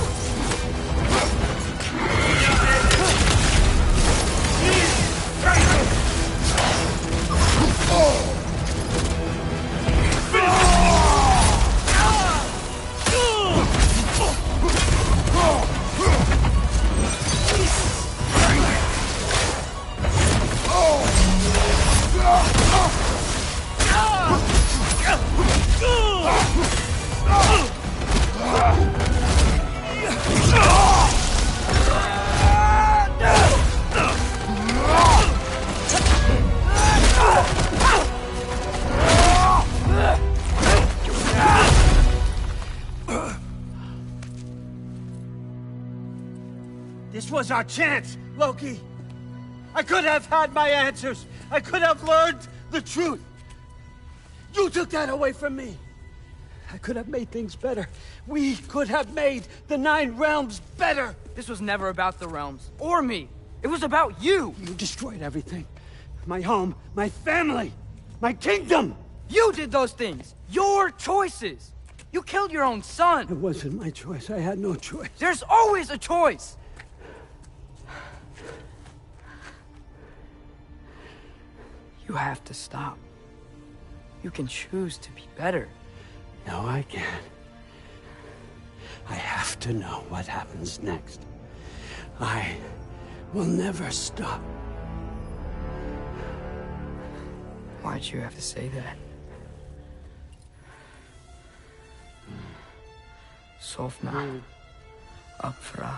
This was our chance, Loki. I could have had my answers. I could have learned the truth. You took that away from me. I could have made things better. We could have made the 9 realms better. This was never about the realms, or me. It was about you. You destroyed everything. My home, my family, my kingdom. You did those things. Your choices. You killed your own son. It wasn't my choice. I had no choice. There's always a choice. You have to stop. You can choose to be better. No, I can't. I have to know what happens next. I will never stop. Why'd you have to say that? Sofna. Apfra.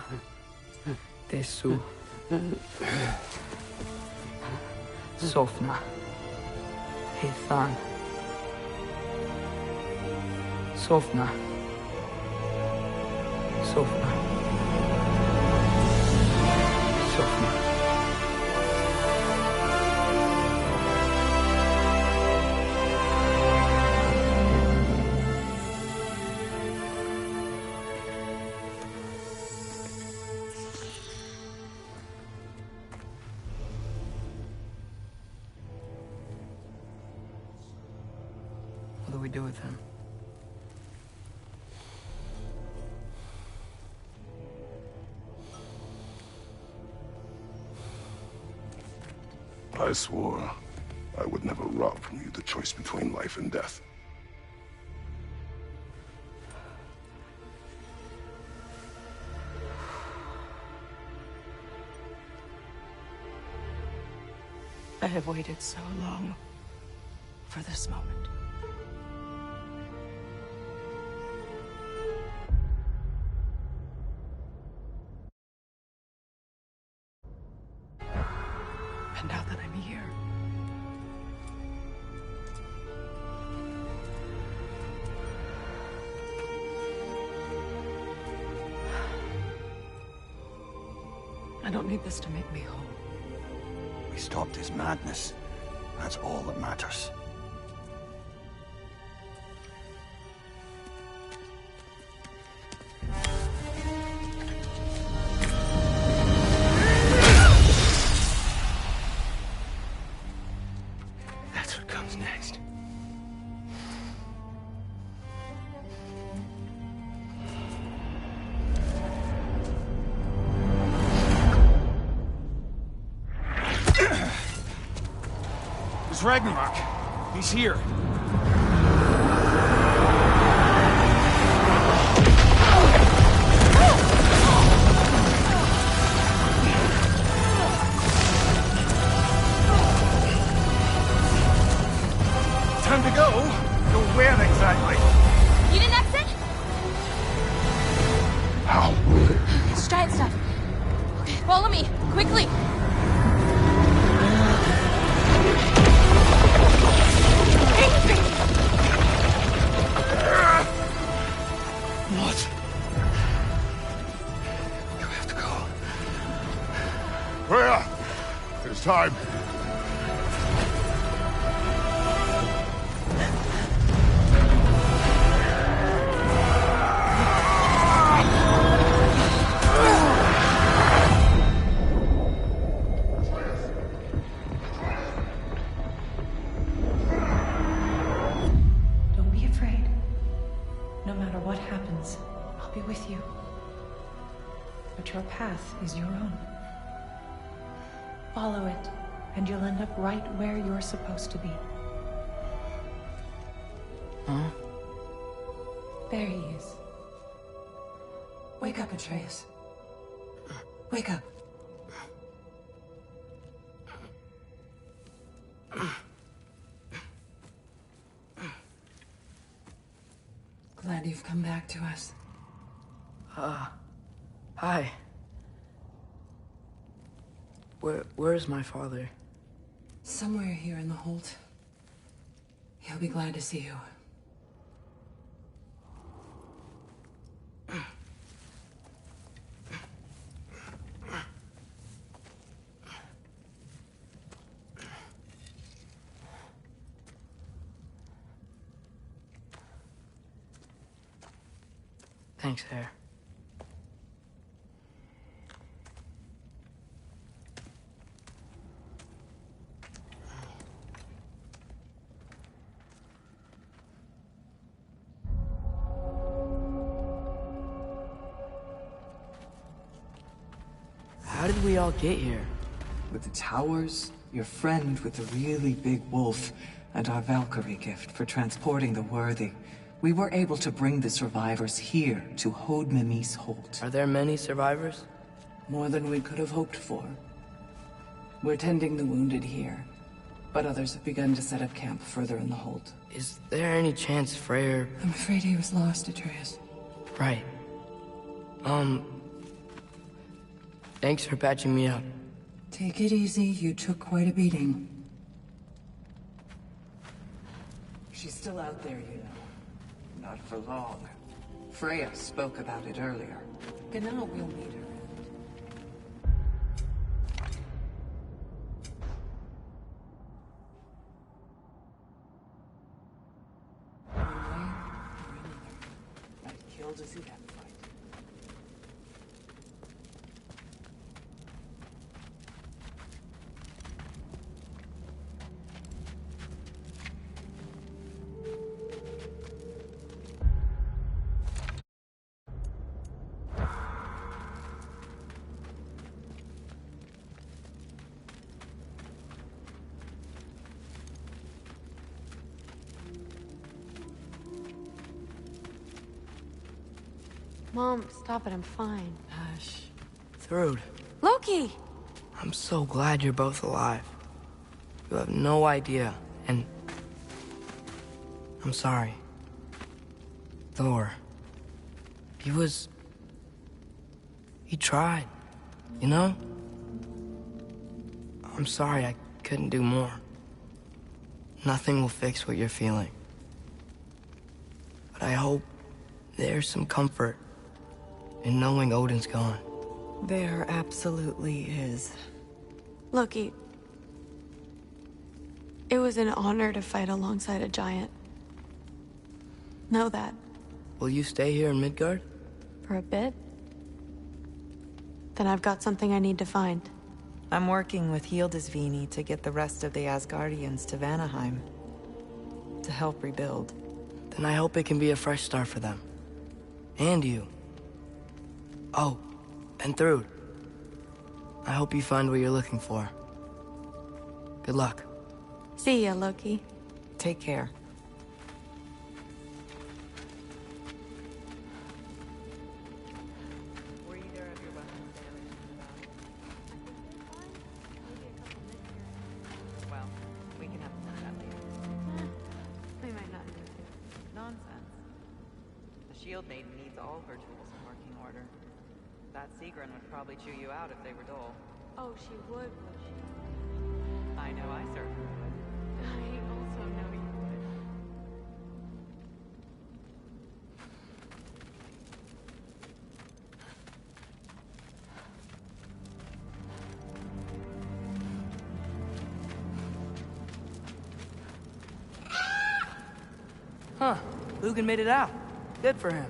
Desu. Sofna. Hithan. Sofna. Sofna. Sofna. What do we do with him? I swore I would never rob from you the choice between life and death. I have waited so long for this moment. And now that I'm here, I don't need this to make me whole. We stopped his madness. That's all that matters. That's what comes next. It's Ragnarok. He's here. Time to go. Go where exactly? You didn't exit? How? It's giant stuff. Okay, follow me, quickly. What? You have to go. Freya! It's time. your path is your own. Follow it, and you'll end up right where you're supposed to be. Huh? There he is. Wake up, Atreus. Wake up. Glad you've come back to us. Hi. Where's my father? Somewhere here in the hold. He'll be glad to see you. Thanks, Hare. How did we all get here? With the towers, your friend with the really big wolf, and our Valkyrie gift for transporting the worthy, we were able to bring the survivors here to Hodmimi's hold. Are there many survivors? More than we could have hoped for. We're tending the wounded here, but others have begun to set up camp further in the hold. Is there any chance Freyr... I'm afraid he was lost, Atreus. Right. Thanks for patching me up. Take it easy, you took quite a beating. She's still out there, you know. Not for long. Freya spoke about it earlier. Genau will meet her. I'd kill to see that fight. Mom, stop it. I'm fine. Hush. Thrud. Loki! I'm so glad you're both alive. You have no idea, and... I'm sorry. Thor. He tried, you know? I'm sorry I couldn't do more. Nothing will fix what you're feeling. But I hope there's some comfort in knowing Odin's gone. There absolutely is. Loki, it was an honor to fight alongside a giant. Know that. Will you stay here in Midgard? For a bit? Then I've got something I need to find. I'm working with Hildisvíni to get the rest of the Asgardians to Vanaheim. To help rebuild. Then I hope it can be a fresh start for them. And you. Oh, and Thrud. I hope you find what you're looking for. Good luck. See ya, Loki. Take care. Well, we can have a look at that later. We might not need to. Nonsense. The shield maiden needs all her tools in working order. That Sigrun would probably chew you out if they were dull. Oh, she would she? I know I certainly would. I also know you would. Huh. Lugan made it out. Good for him.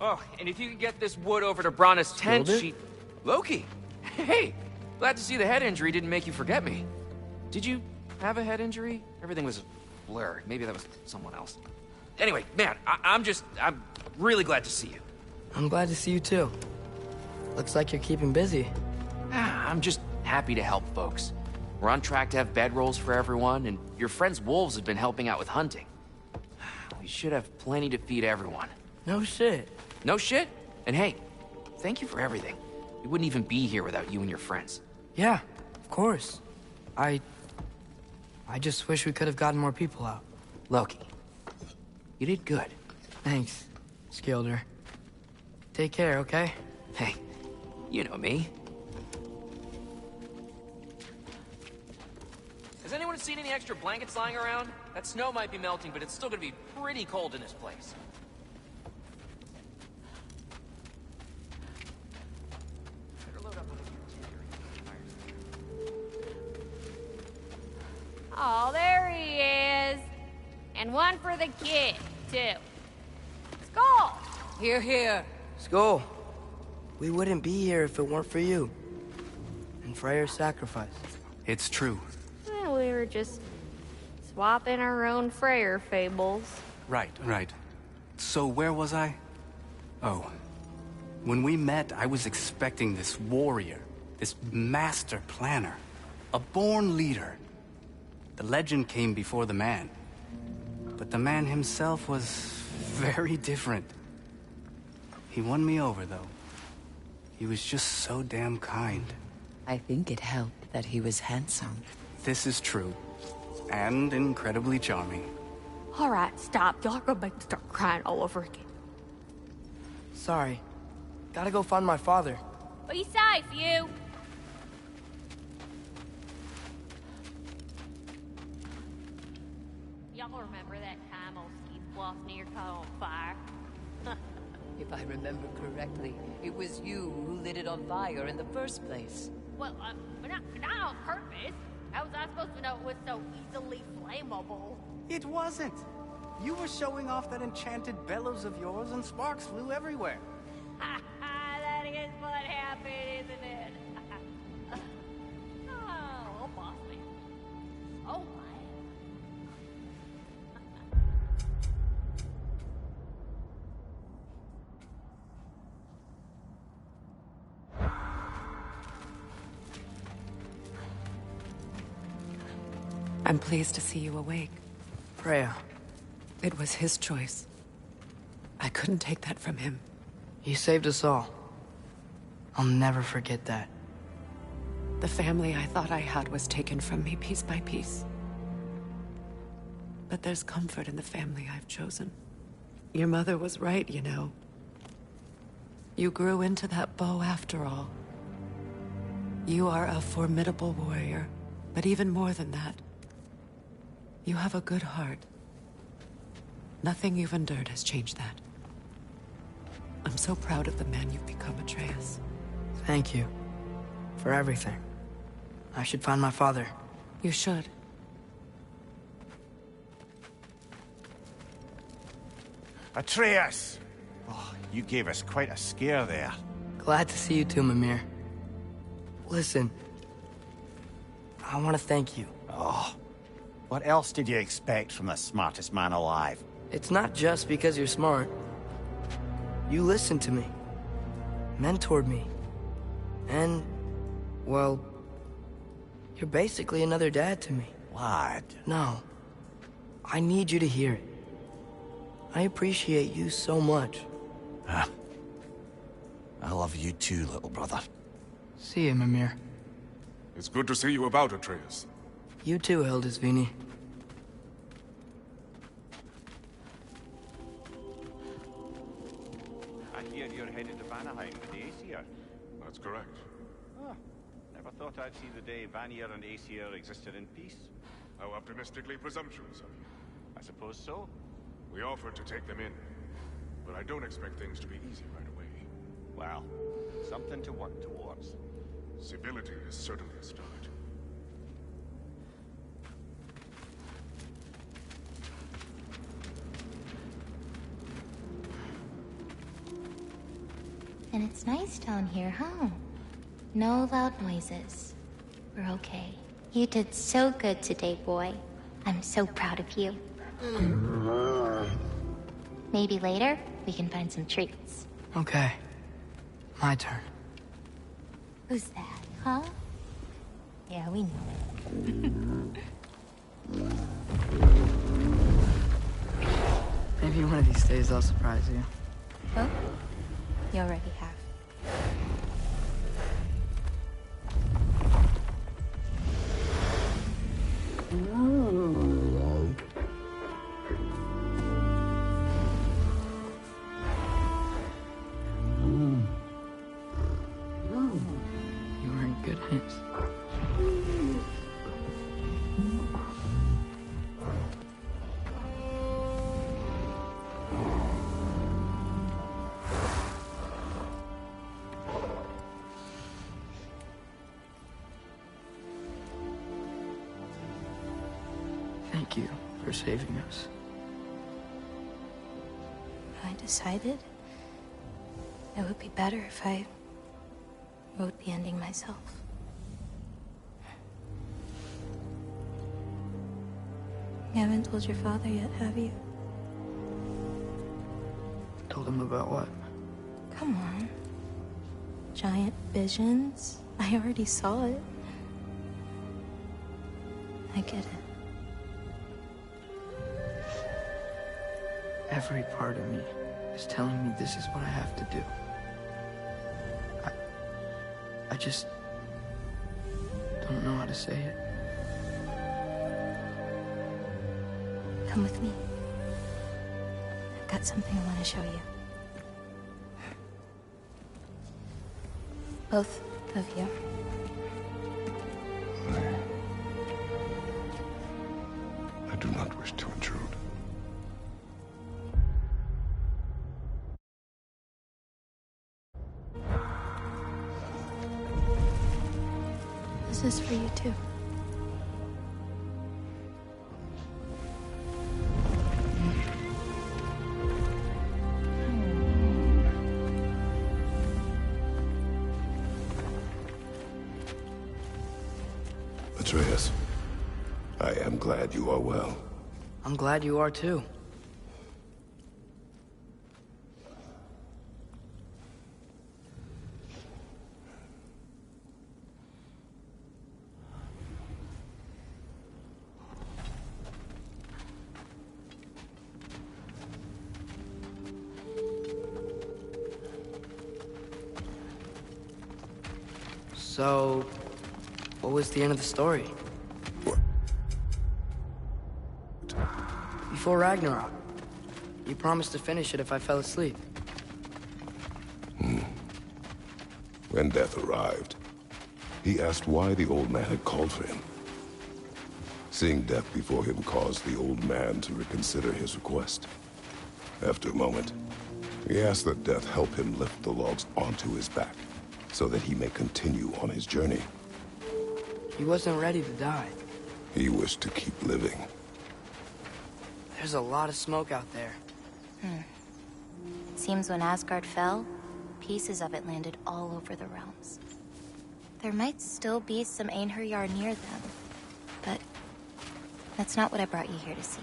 Oh, and if you could get this wood over to Brana's tent, Killed it? she... Loki! Hey! Glad to see the head injury didn't make you forget me. Did you have a head injury? Everything was a blur. Maybe that was someone else. Anyway, man, I'm really glad to see you. I'm glad to see you too. Looks like you're keeping busy. I'm just happy to help folks. We're on track to have bedrolls for everyone, and your friend's wolves have been helping out with hunting. We should have plenty to feed everyone. No shit. No shit? And hey, thank you for everything. We wouldn't even be here without you and your friends. Yeah, of course. I just wish we could have gotten more people out. Loki, you did good. Thanks, Skilder. Take care, okay? Hey, you know me. Has anyone seen any extra blankets lying around? That snow might be melting, but it's still gonna be pretty cold in this place. Oh, there he is. And one for the kid, too. Skull! Here, here. Skull, we wouldn't be here if it weren't for you. And Freyr's sacrifice. It's true. Well, we were just swapping our own Freyr fables. Right. So where was I? Oh. When we met, I was expecting this warrior, this master planner, a born leader. The legend came before the man. But the man himself was very different. He won me over, though. He was just so damn kind. I think it helped that he was handsome. This is true. And incredibly charming. All right, stop. Y'all are gonna make me start crying all over again. Sorry. Gotta go find my father. Be safe, you. Y'all remember that time old Ski Bluff near caught on fire? If I remember correctly, it was you who lit it on fire in the first place. Well, not on purpose. How was I supposed to know it was so easily flammable? It wasn't. You were showing off that enchanted bellows of yours and sparks flew everywhere. That is what happened, isn't it? Oh, boss man. Oh, I'm pleased to see you awake. Freya. It was his choice. I couldn't take that from him. He saved us all. I'll never forget that. The family I thought I had was taken from me piece by piece. But there's comfort in the family I've chosen. Your mother was right, you know. You grew into that bow after all. You are a formidable warrior, but even more than that, you have a good heart. Nothing you've endured has changed that. I'm so proud of the man you've become, Atreus. Thank you. For everything. I should find my father. You should. Atreus! Oh, you gave us quite a scare there. Glad to see you too, Mimir. Listen. I want to thank you. Oh. What else did you expect from the smartest man alive? It's not just because you're smart. You listened to me. Mentored me. And, well, you're basically another dad to me. Lad. No. I need you to hear it. I appreciate you so much. I love you too, little brother. See you, Mimir. It's good to see you about, Atreus. You too, Hildisvini. I hear you're headed to Vanaheim with the Æsir. That's correct. Oh, never thought I'd see the day Vanir and Æsir existed in peace. How optimistically presumptuous of you. I suppose so. We offered to take them in, but I don't expect things to be easy right away. Well, something to work towards. Civility is certainly a start. And it's nice down here, huh? No loud noises. We're okay. You did so good today, boy. I'm so proud of you. Maybe later, we can find some treats. Okay. My turn. Who's that, huh? Yeah, we know it. Maybe one of these days I'll surprise you. Oh? You already have. You are in good hands. Thank you for saving us. I decided it would be better if I wrote the ending myself. You haven't told your father yet, have you? Told him about what? Come on. Giant visions? I already saw it. I get it. Every part of me is telling me this is what I have to do. I just don't know how to say it. Come with me. I've got something I want to show you. Both of you. I do not wish to intrude. This is for you too. Atreus, I am glad you are well. I'm glad you are too. So, what was the end of the story? Before Ragnarok, you promised to finish it if I fell asleep. When death arrived, he asked why the old man had called for him. Seeing death before him caused the old man to reconsider his request. After a moment, he asked that death help him lift the logs onto his back, so that he may continue on his journey. He wasn't ready to die. He wished to keep living. There's a lot of smoke out there. Seems when Asgard fell, pieces of it landed all over the realms. There might still be some Einherjar near them, but that's not what I brought you here to see.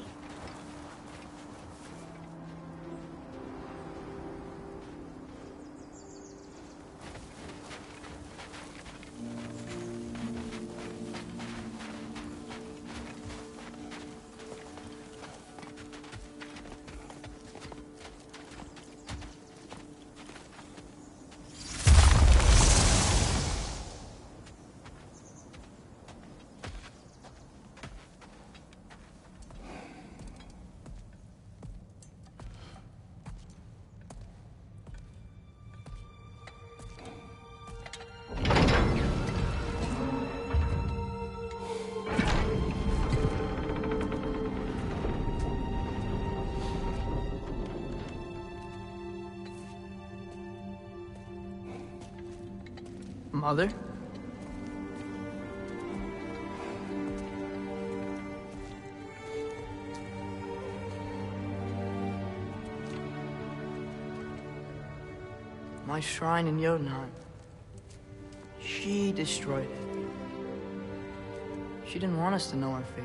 Mother? My shrine in Jotunheim. She She destroyed it. She didn't want us to know our fate.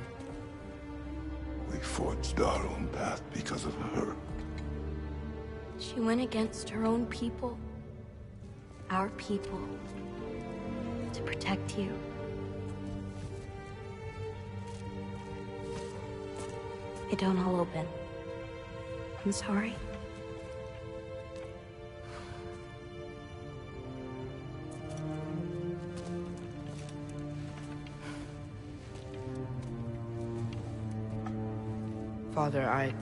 We forged our own path because of her. She went against her own people. Our people. To protect you. It don't all open. I'm sorry. Father, I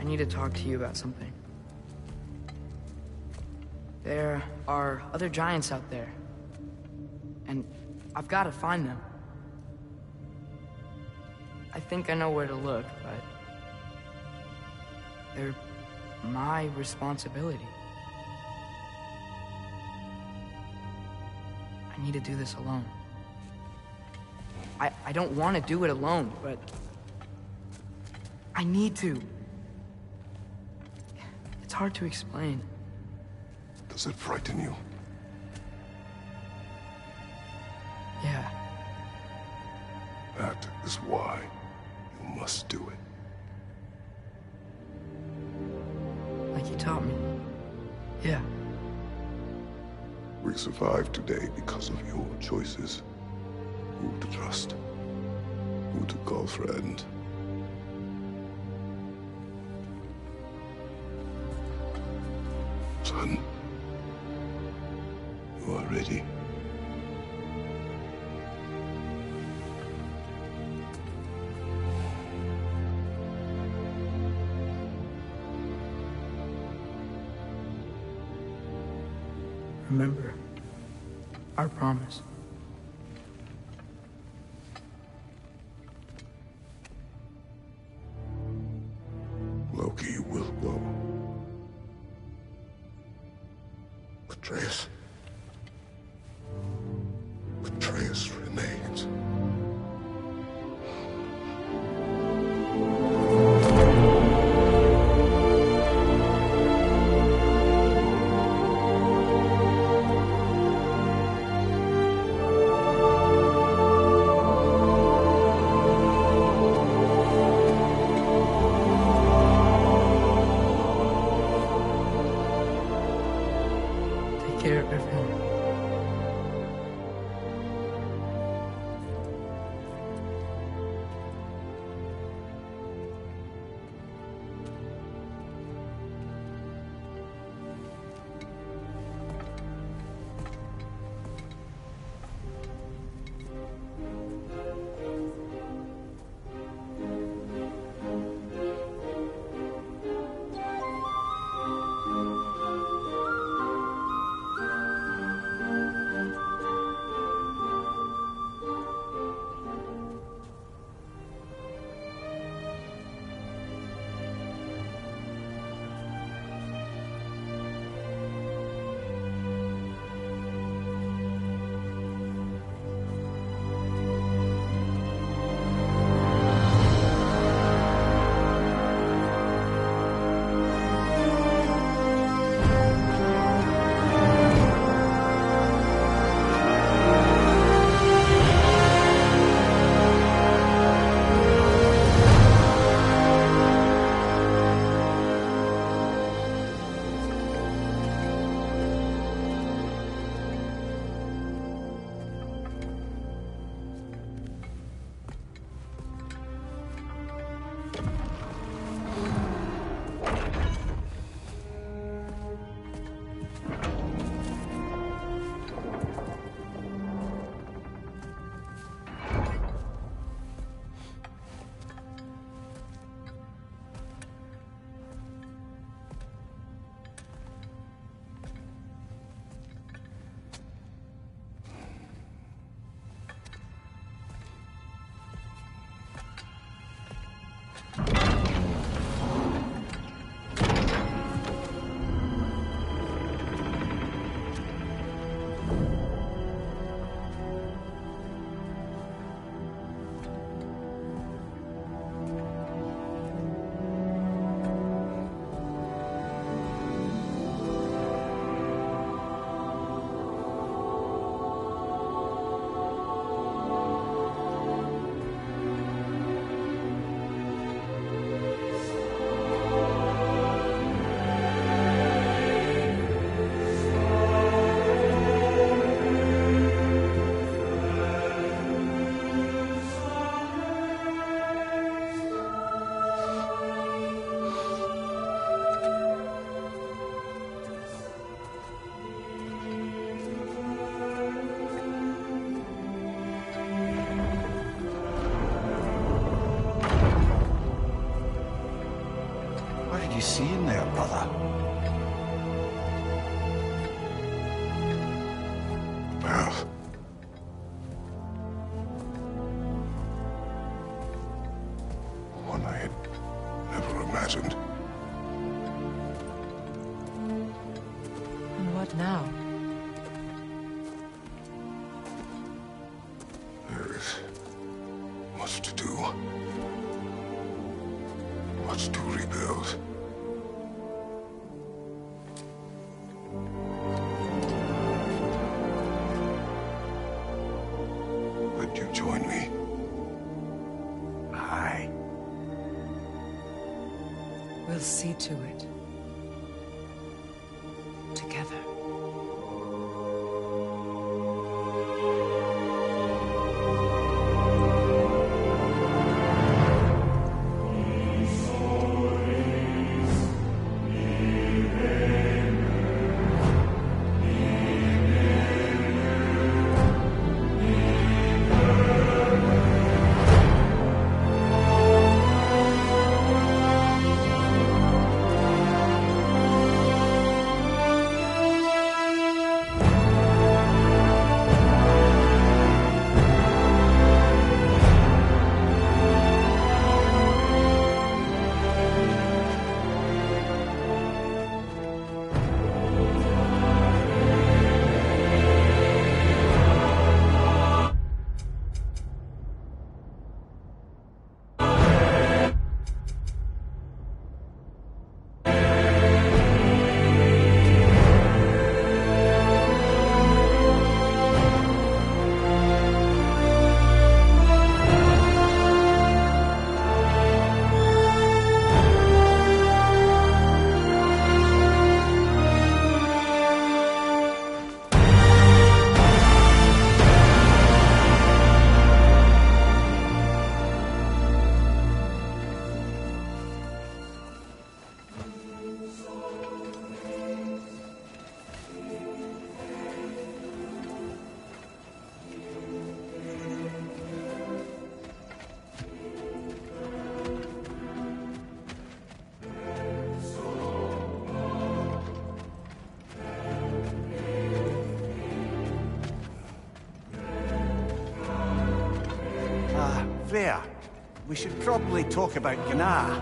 need to talk to you about something. There are other giants out there, and I've got to find them. I think I know where to look, but they're my responsibility. I need to do this alone. I don't want to do it alone, but I need to. It's hard to explain. Does it frighten you? Yeah. That is why you must do it. Like you taught me. Yeah. We survived today because of your choices. Who to trust, who to call friend. Son, you are ready. Remember our promise. Loki will go. Atreus. Atreus remains. Take care, you seeing there, brother? Path. One I had never imagined. And what now? There is much to do. Much to rebuild. Would you join me? Aye. We'll see to it. Together. Freya, we should probably talk about Gná.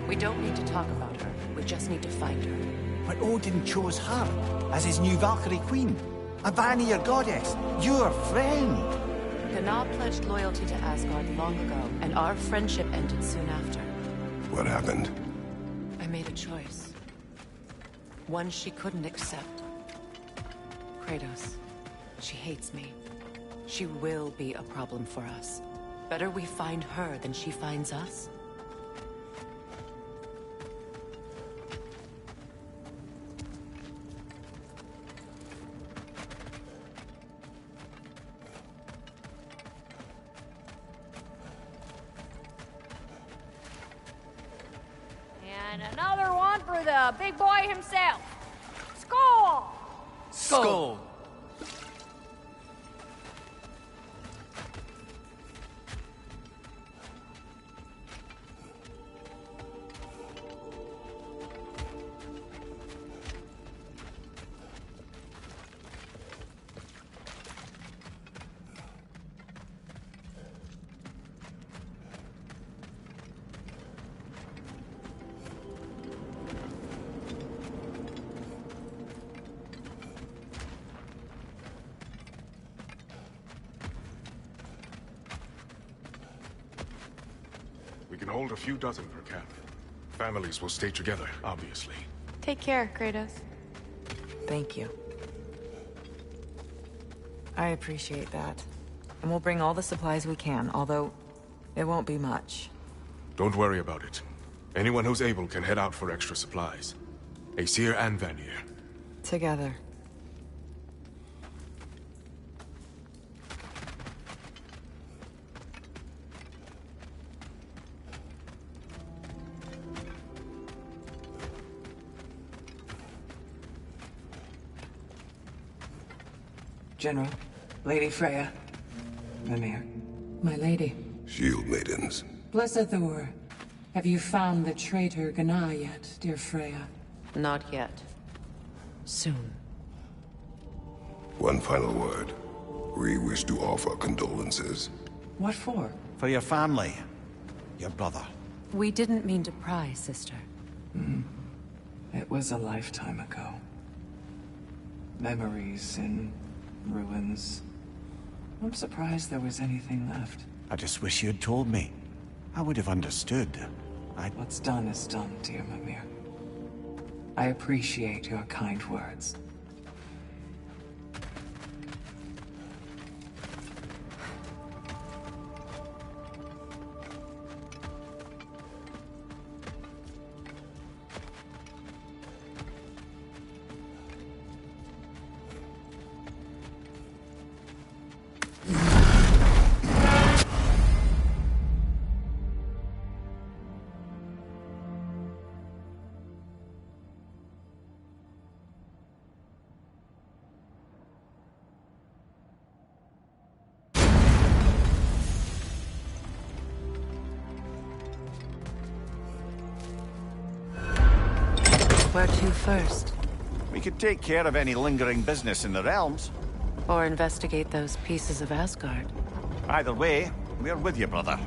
We don't need to talk about her. We just need to find her. But Odin chose her as his new Valkyrie queen. A Vanir goddess, your friend. Gná pledged loyalty to Asgard long ago, and our friendship ended soon after. What happened? I made a choice. One she couldn't accept. Kratos. She hates me. She will be a problem for us. Better we find her than she finds us. And another one for the big boy himself. Skull! Skull! We can hold a few dozen per camp. Families will stay together, obviously. Take care, Kratos. Thank you. I appreciate that. And we'll bring all the supplies we can, although it won't be much. Don't worry about it. Anyone who's able can head out for extra supplies. Æsir and Vanir. Together. General, Lady Freya, Mimir, my lady. Shield maidens. Blessed Thor, Have you found the traitor Gná yet, dear Freya? Not yet. Soon. One final word. We wish to offer condolences. What for? For your family. Your brother. We didn't mean to pry, sister. It was a lifetime ago. Memories in ruins. I'm surprised there was anything left. I just wish you'd told me. I would have understood. What's done is done, dear Mimir. I appreciate your kind words. Where to first? We could take care of any lingering business in the realms. Or investigate those pieces of Asgard. Either way, we're with you, brother.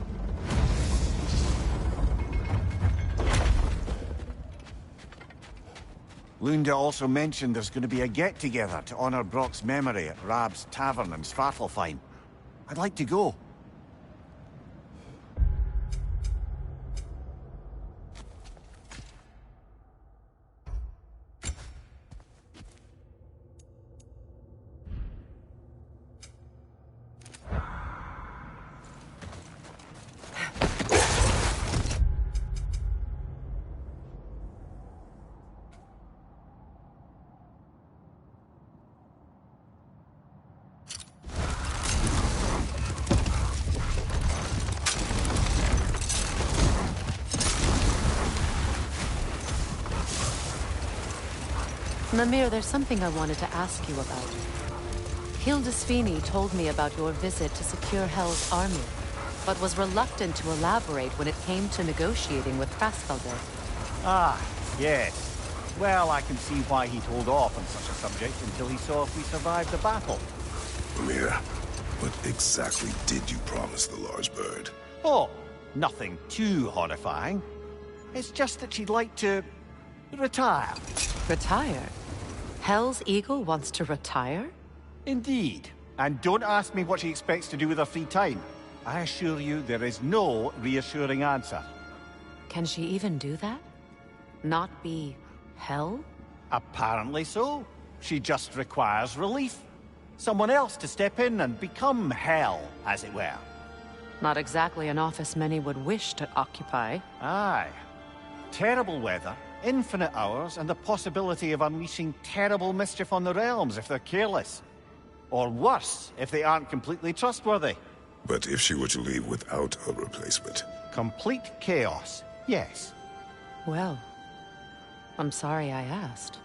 Lunda also mentioned there's going to be a get-together to honor Brock's memory at Rab's Tavern in Svartalfheim. I'd like to go. Mimir, there's something I wanted to ask you about. Hildisvini told me about your visit to secure Hel's army, but was reluctant to elaborate when it came to negotiating with Krasfelder. Ah, yes. Well, I can see why he'd hold off on such a subject until he saw if we survived the battle. Mimir, what exactly did you promise the large bird? Oh, nothing too horrifying. It's just that she'd like to retire. Retire? Hel's Eagle wants to retire? Indeed. And don't ask me what she expects to do with her free time. I assure you there is no reassuring answer. Can she even do that? Not be Hel? Apparently so. She just requires relief. Someone else to step in and become Hel, as it were. Not exactly an office many would wish to occupy. Aye. Terrible weather, infinite hours, and the possibility of unleashing terrible mischief on the realms if they're careless. Or worse, if they aren't completely trustworthy. But if she were to leave without a replacement? Complete chaos, yes. Well, I'm sorry I asked.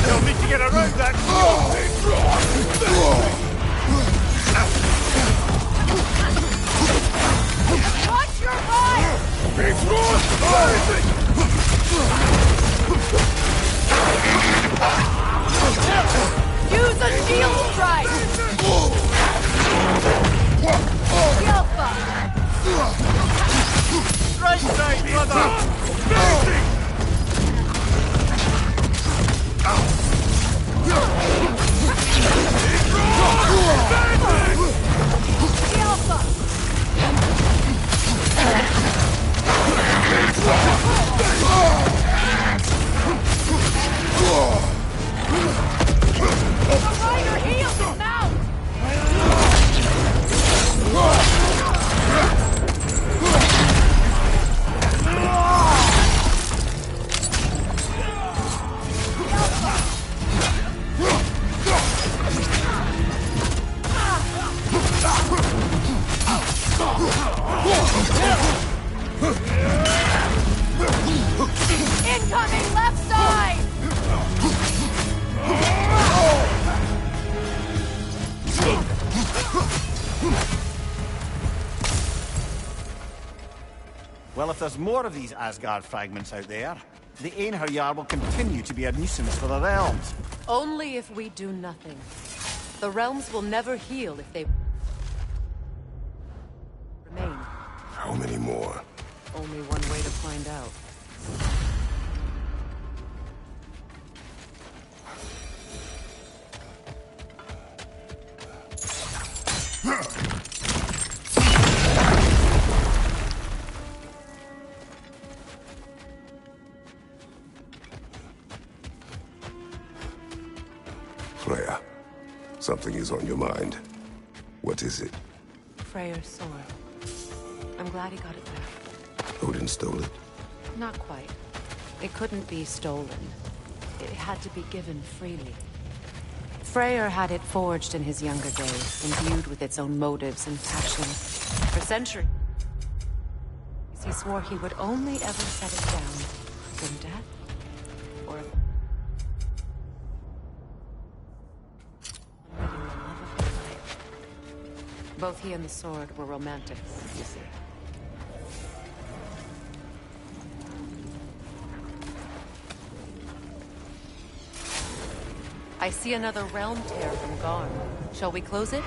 You'll need to get around that. there's more of these Asgard fragments out there, the Einherjar will continue to be a nuisance for the realms. Only if we do nothing. The realms will never heal if they remain. How many more? Only one way to find out. Freya, something is on your mind. What is it? Freyr's sword. I'm glad he got it back. Odin stole it? Not quite. It couldn't be stolen. It had to be given freely. Freyr had it forged in his younger days, imbued with its own motives and passion. For centuries, he swore he would only ever set it down from death or leading the love of his life. Both he and the sword were romantic, you see. I see another realm tear from Garm. Shall we close it?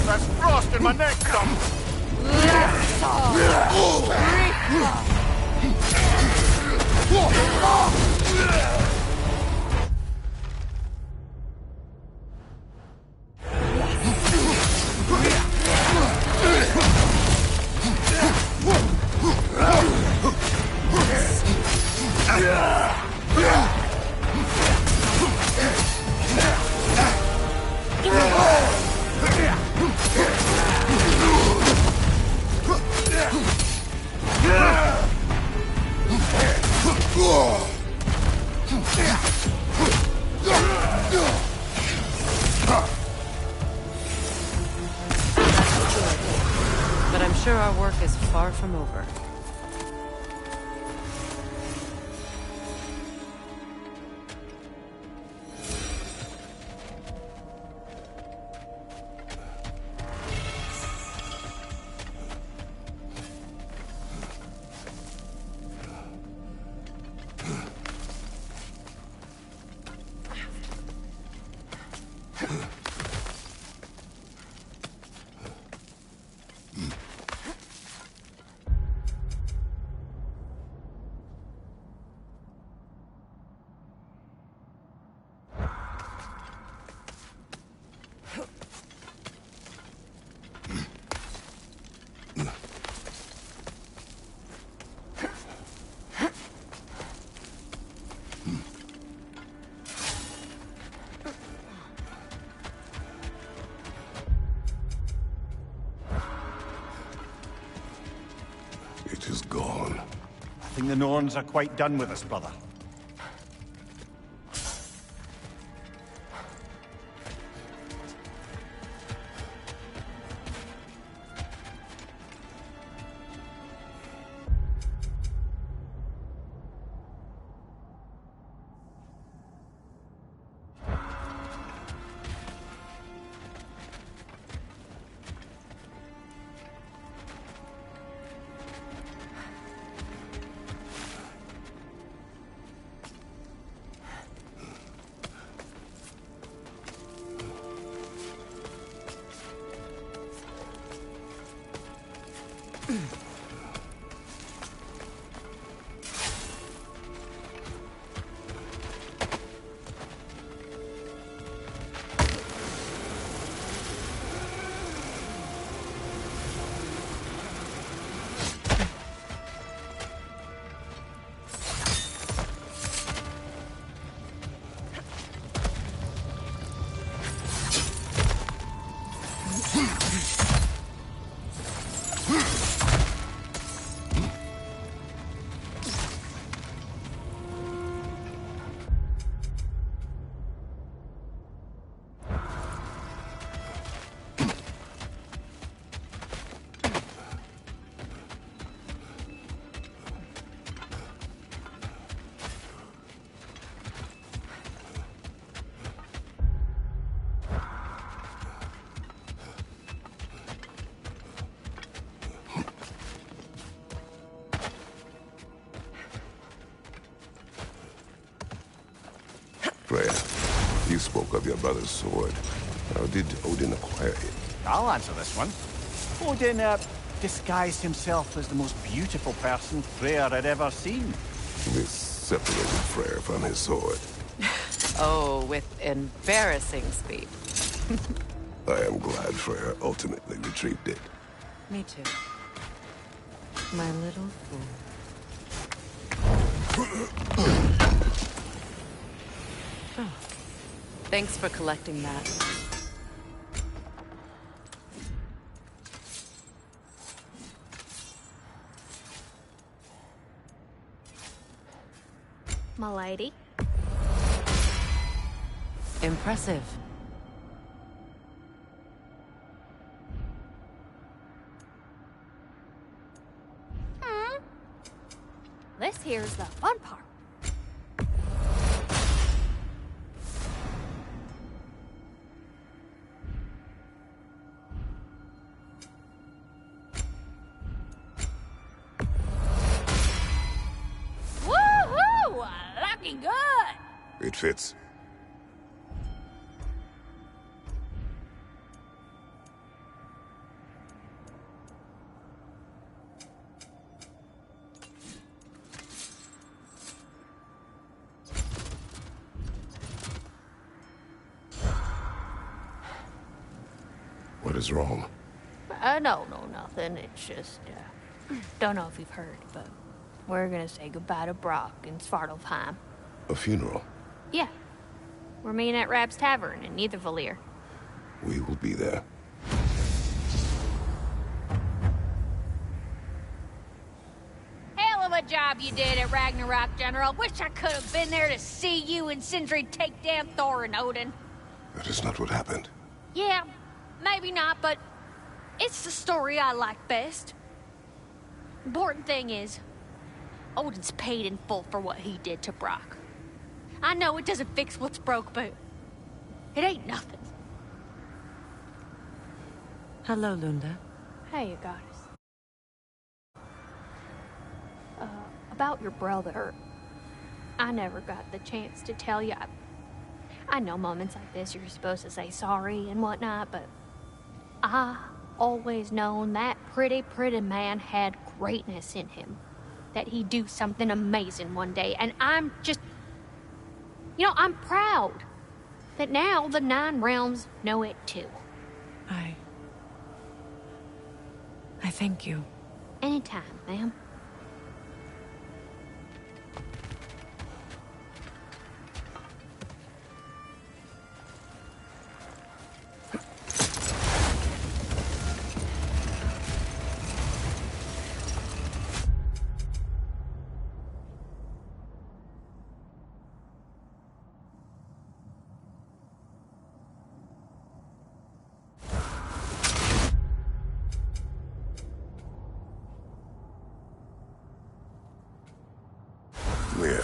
That's frost in my neck, Tom! But I'm sure our work is far from over. It is gone. I think the Norns are quite done with us, brother. spoke of your brother's sword. How did Odin acquire it? I'll answer this one. Odin, disguised himself as the most beautiful person Freyr had ever seen. This separated Freyr from his sword. Oh, with embarrassing speed. I am glad Freyr ultimately retrieved it. Me too. My little fool. Oh. Thanks for collecting that. My lady. Impressive. This here's the fun part. Woohoo! Looking good! It fits. What is wrong? No, nothing. It's just, don't know if you've heard, but we're gonna say goodbye to Brock in Svartalfheim. A funeral? Yeah. We're meeting at Rab's Tavern in Nethervalir. We will be there. Hell of a job you did at Ragnarok, General. Wish I could have been there to see you and Sindri take down Thor and Odin. That is not what happened. Yeah, maybe not, but it's the story I like best. Important thing is, Odin's paid in full for what he did to Brock. I know it doesn't fix what's broke, but it ain't nothing. Hello, Lunda. Hey, you goddess. About your brother, I never got the chance to tell you. I know moments like this you're supposed to say sorry and whatnot, but I always known that pretty man had greatness in him. That he'd do something amazing one day, and I'm just... You know, I'm proud that now the Nine Realms know it too. I thank you. Anytime, ma'am. Leah,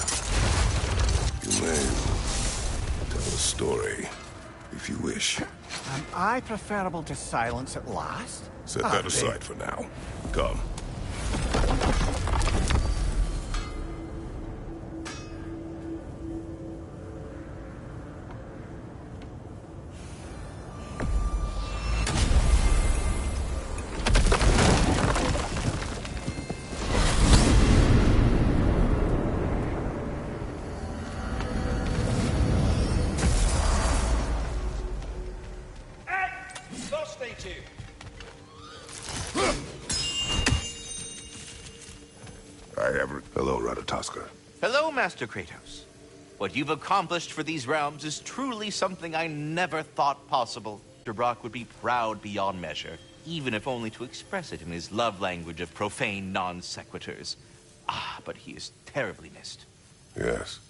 you may tell a story, if you wish. Am I preferable to silence at last? Set that aside for now. Come. Hello, Ratatoskr. Hello, Master Kratos. What you've accomplished for these realms is truly something I never thought possible. Mr. Brock would be proud beyond measure, even if only to express it in his love language of profane non-sequiturs. Ah, but he is terribly missed. Yes,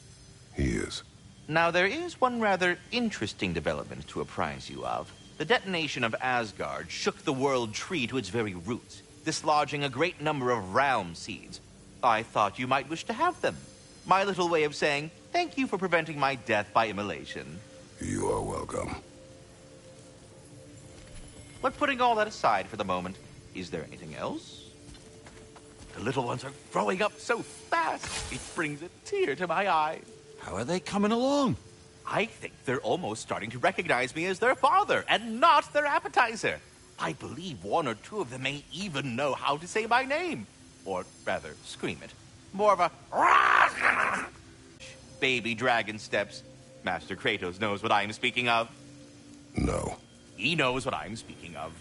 he is. Now, there is one rather interesting development to apprise you of. The detonation of Asgard shook the world tree to its very roots, dislodging a great number of realm seeds. I thought you might wish to have them. My little way of saying, thank you for preventing my death by immolation. You are welcome. But putting all that aside for the moment, is there anything else? The little ones are growing up so fast, it brings a tear to my eye. How are they coming along? I think they're almost starting to recognize me as their father and not their appetizer. I believe one or two of them may even know how to say my name. Or rather, scream it. More of a baby dragon steps. Master Kratos knows what I am speaking of. No. He knows what I'm speaking of.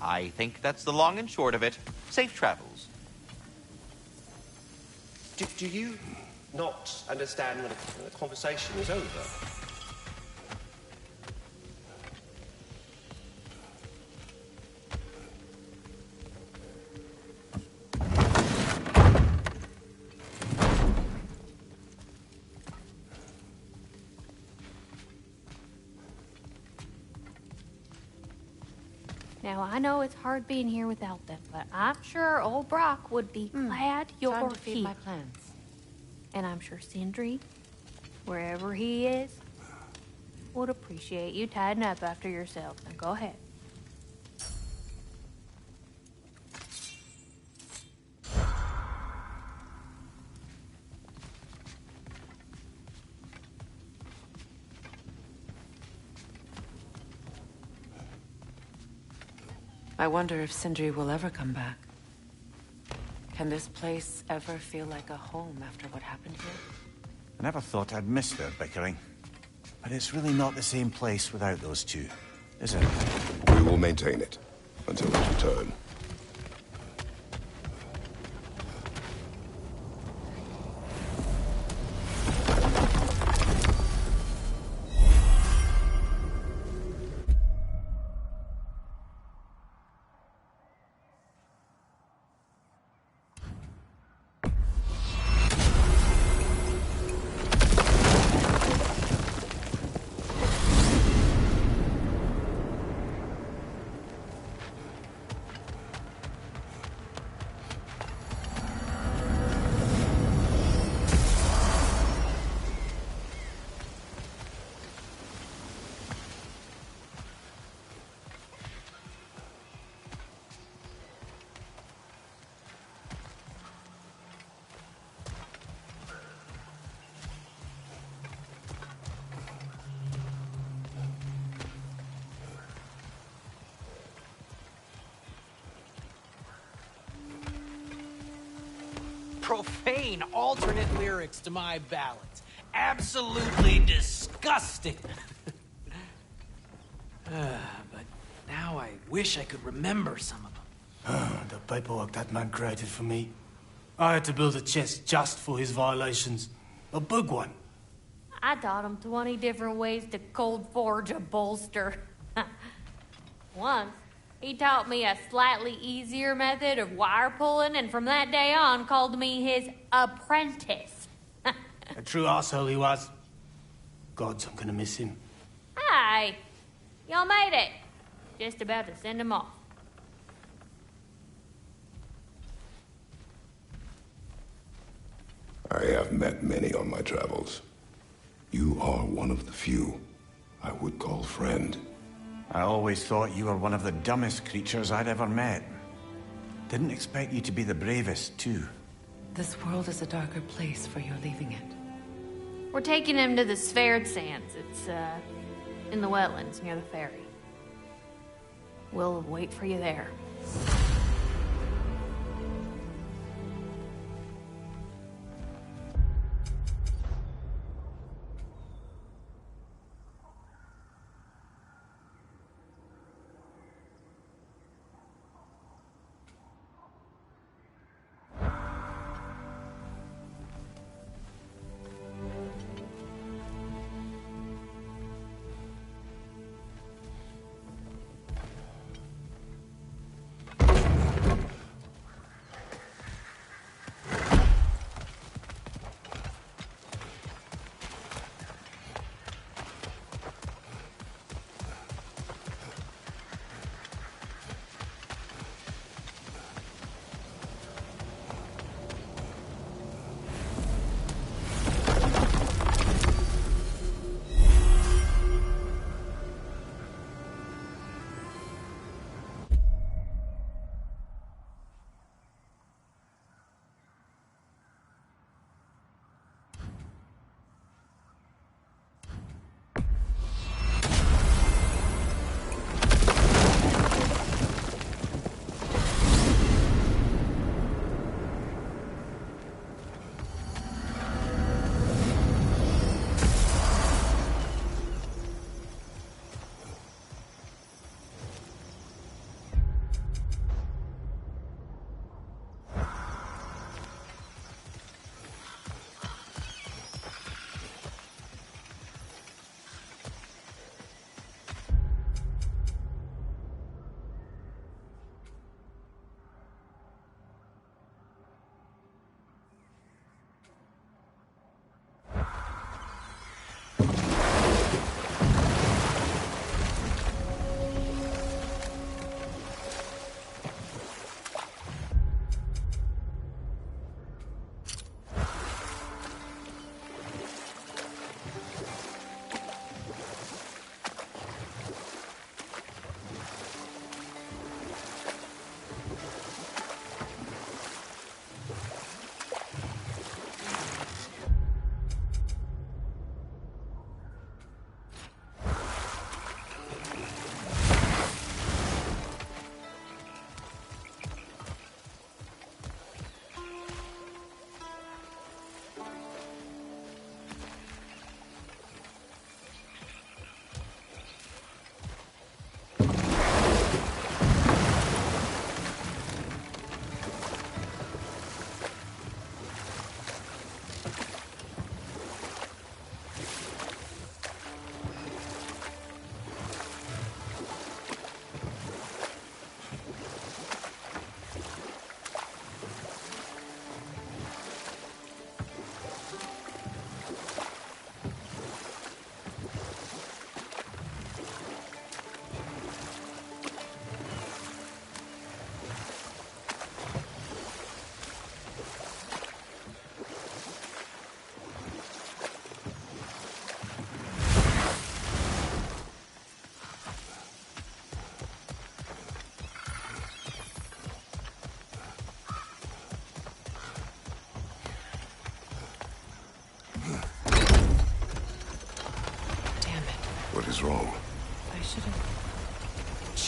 I think that's the long and short of it. Safe travels. Do you not understand when a conversation is over? Now, I know it's hard being here without them, but I'm sure old Brock would be glad you're Time to feed here. my plans. And I'm sure Sindri, wherever he is, would appreciate you tidying up after yourself. Now go ahead. I wonder if Sindri will ever come back. Can this place ever feel like a home after what happened here? I never thought I'd miss their bickering. But it's really not the same place without those two, is it? We will maintain it until his return. Profane alternate lyrics to my ballads. Absolutely disgusting. But now I wish I could remember some of them. The paperwork that man created for me. I had to build a chest just for his violations. A big one. I taught him 20 different ways to cold forge a bolster. Once, he taught me a slightly easier method of wire pulling, and from that day on called me his apprentice. A true asshole he was. Gods, I'm gonna miss him. Hi, y'all made it. Just about to send him off. I have met many on my travels. You are one of the few I would call friend. I always thought you were one of the dumbest creatures I'd ever met. Didn't expect you to be the bravest, too. This world is a darker place for your leaving it. We're taking him to the Sverd Sands. It's, in the wetlands near the ferry. We'll wait for you there.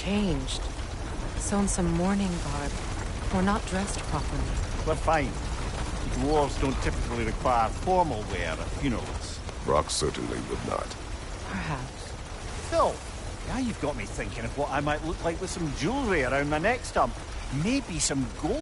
changed. Sewn some mourning garb. Or not dressed properly. We're fine. Dwarves don't typically require formal wear at funerals. Brock certainly would not. Perhaps. Phil, now you've got me thinking of what I might look like with some jewellery around my neck stump. Maybe some gold.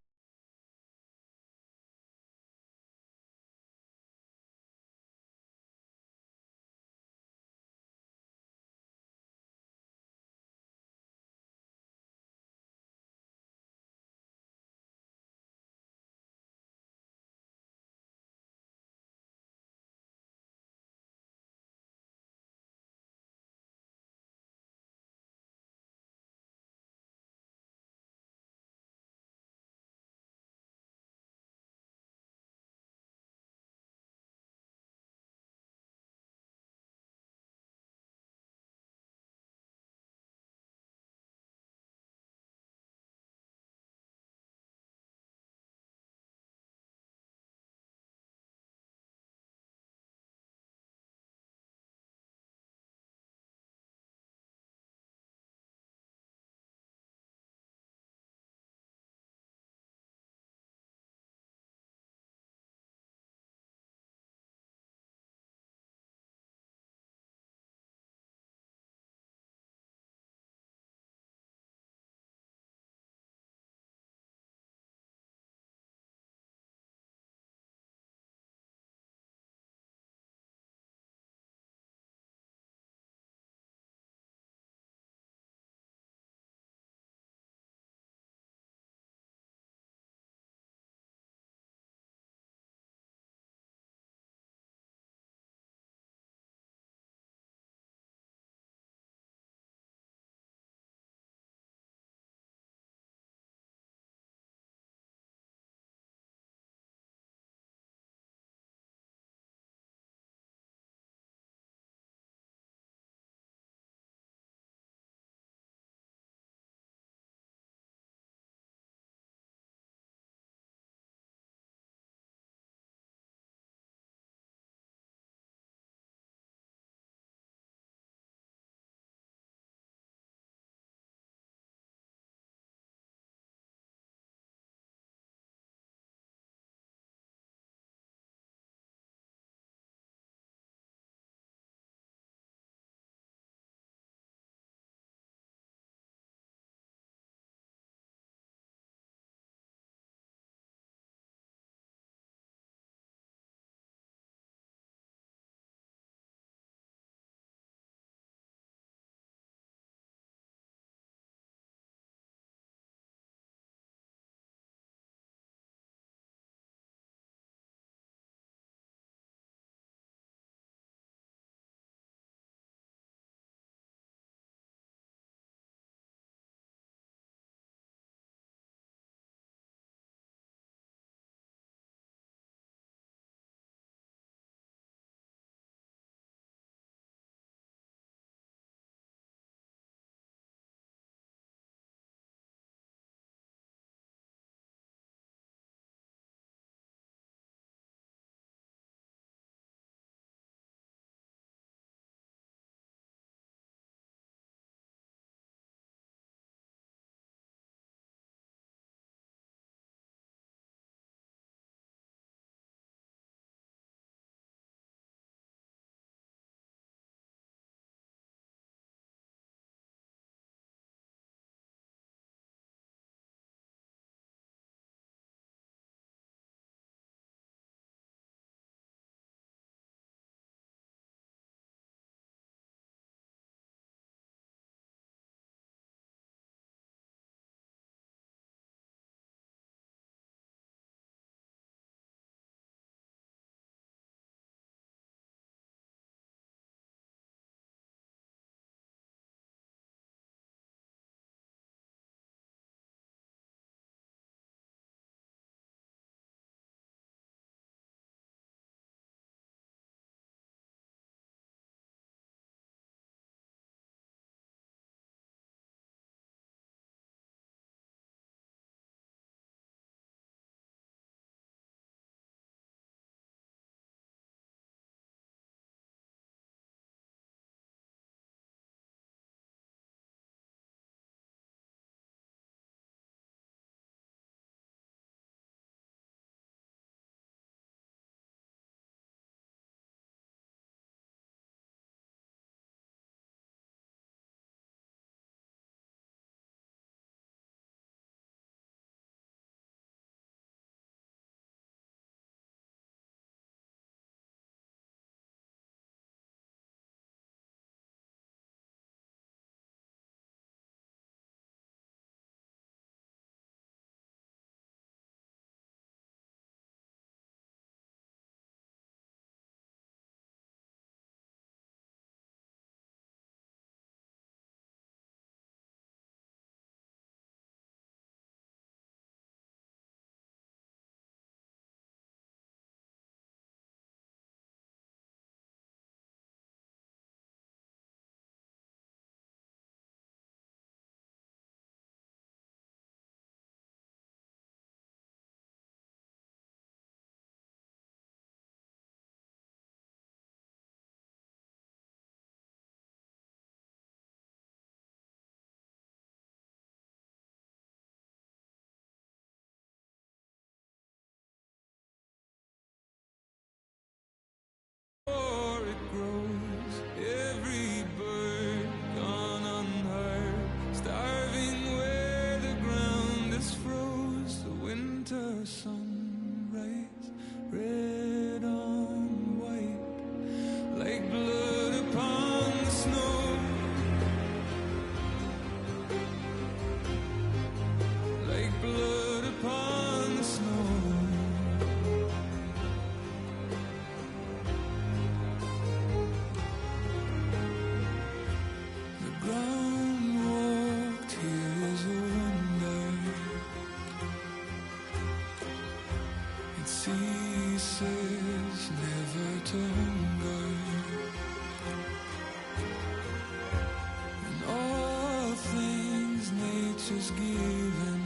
was given.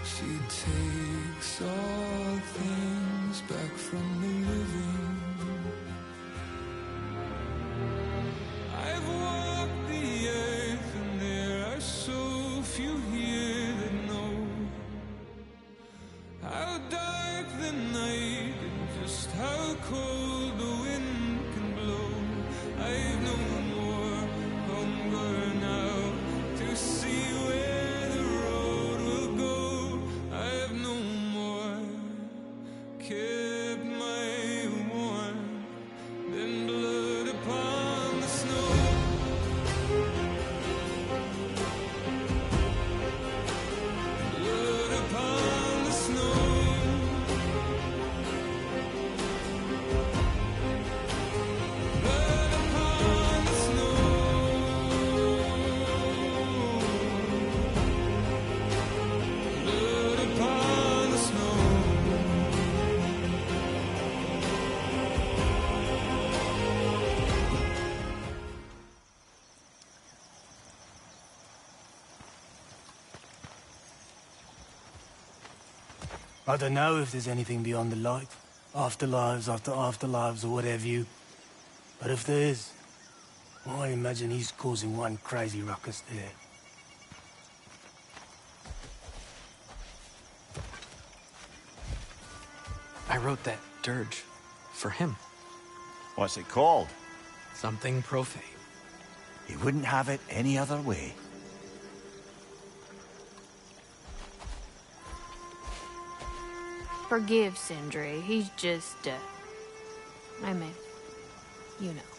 She takes all things back from the living. I've walked the earth and there are so few here that know how dark the night and just how cold the wind can blow. I've no more hunger now to see where the road will go. I've no more kept my warmth than blood upon the snow. Blood upon the snow. Blood upon the snow. Blood upon the snow. I don't know if there's anything beyond the light. Afterlives after afterlives or whatever you. But if there is, I imagine he's causing one crazy ruckus there. I wrote that dirge for him. What's it called? Something profane. He wouldn't have it any other way. Forgive Sindri. He's just, I mean, you know.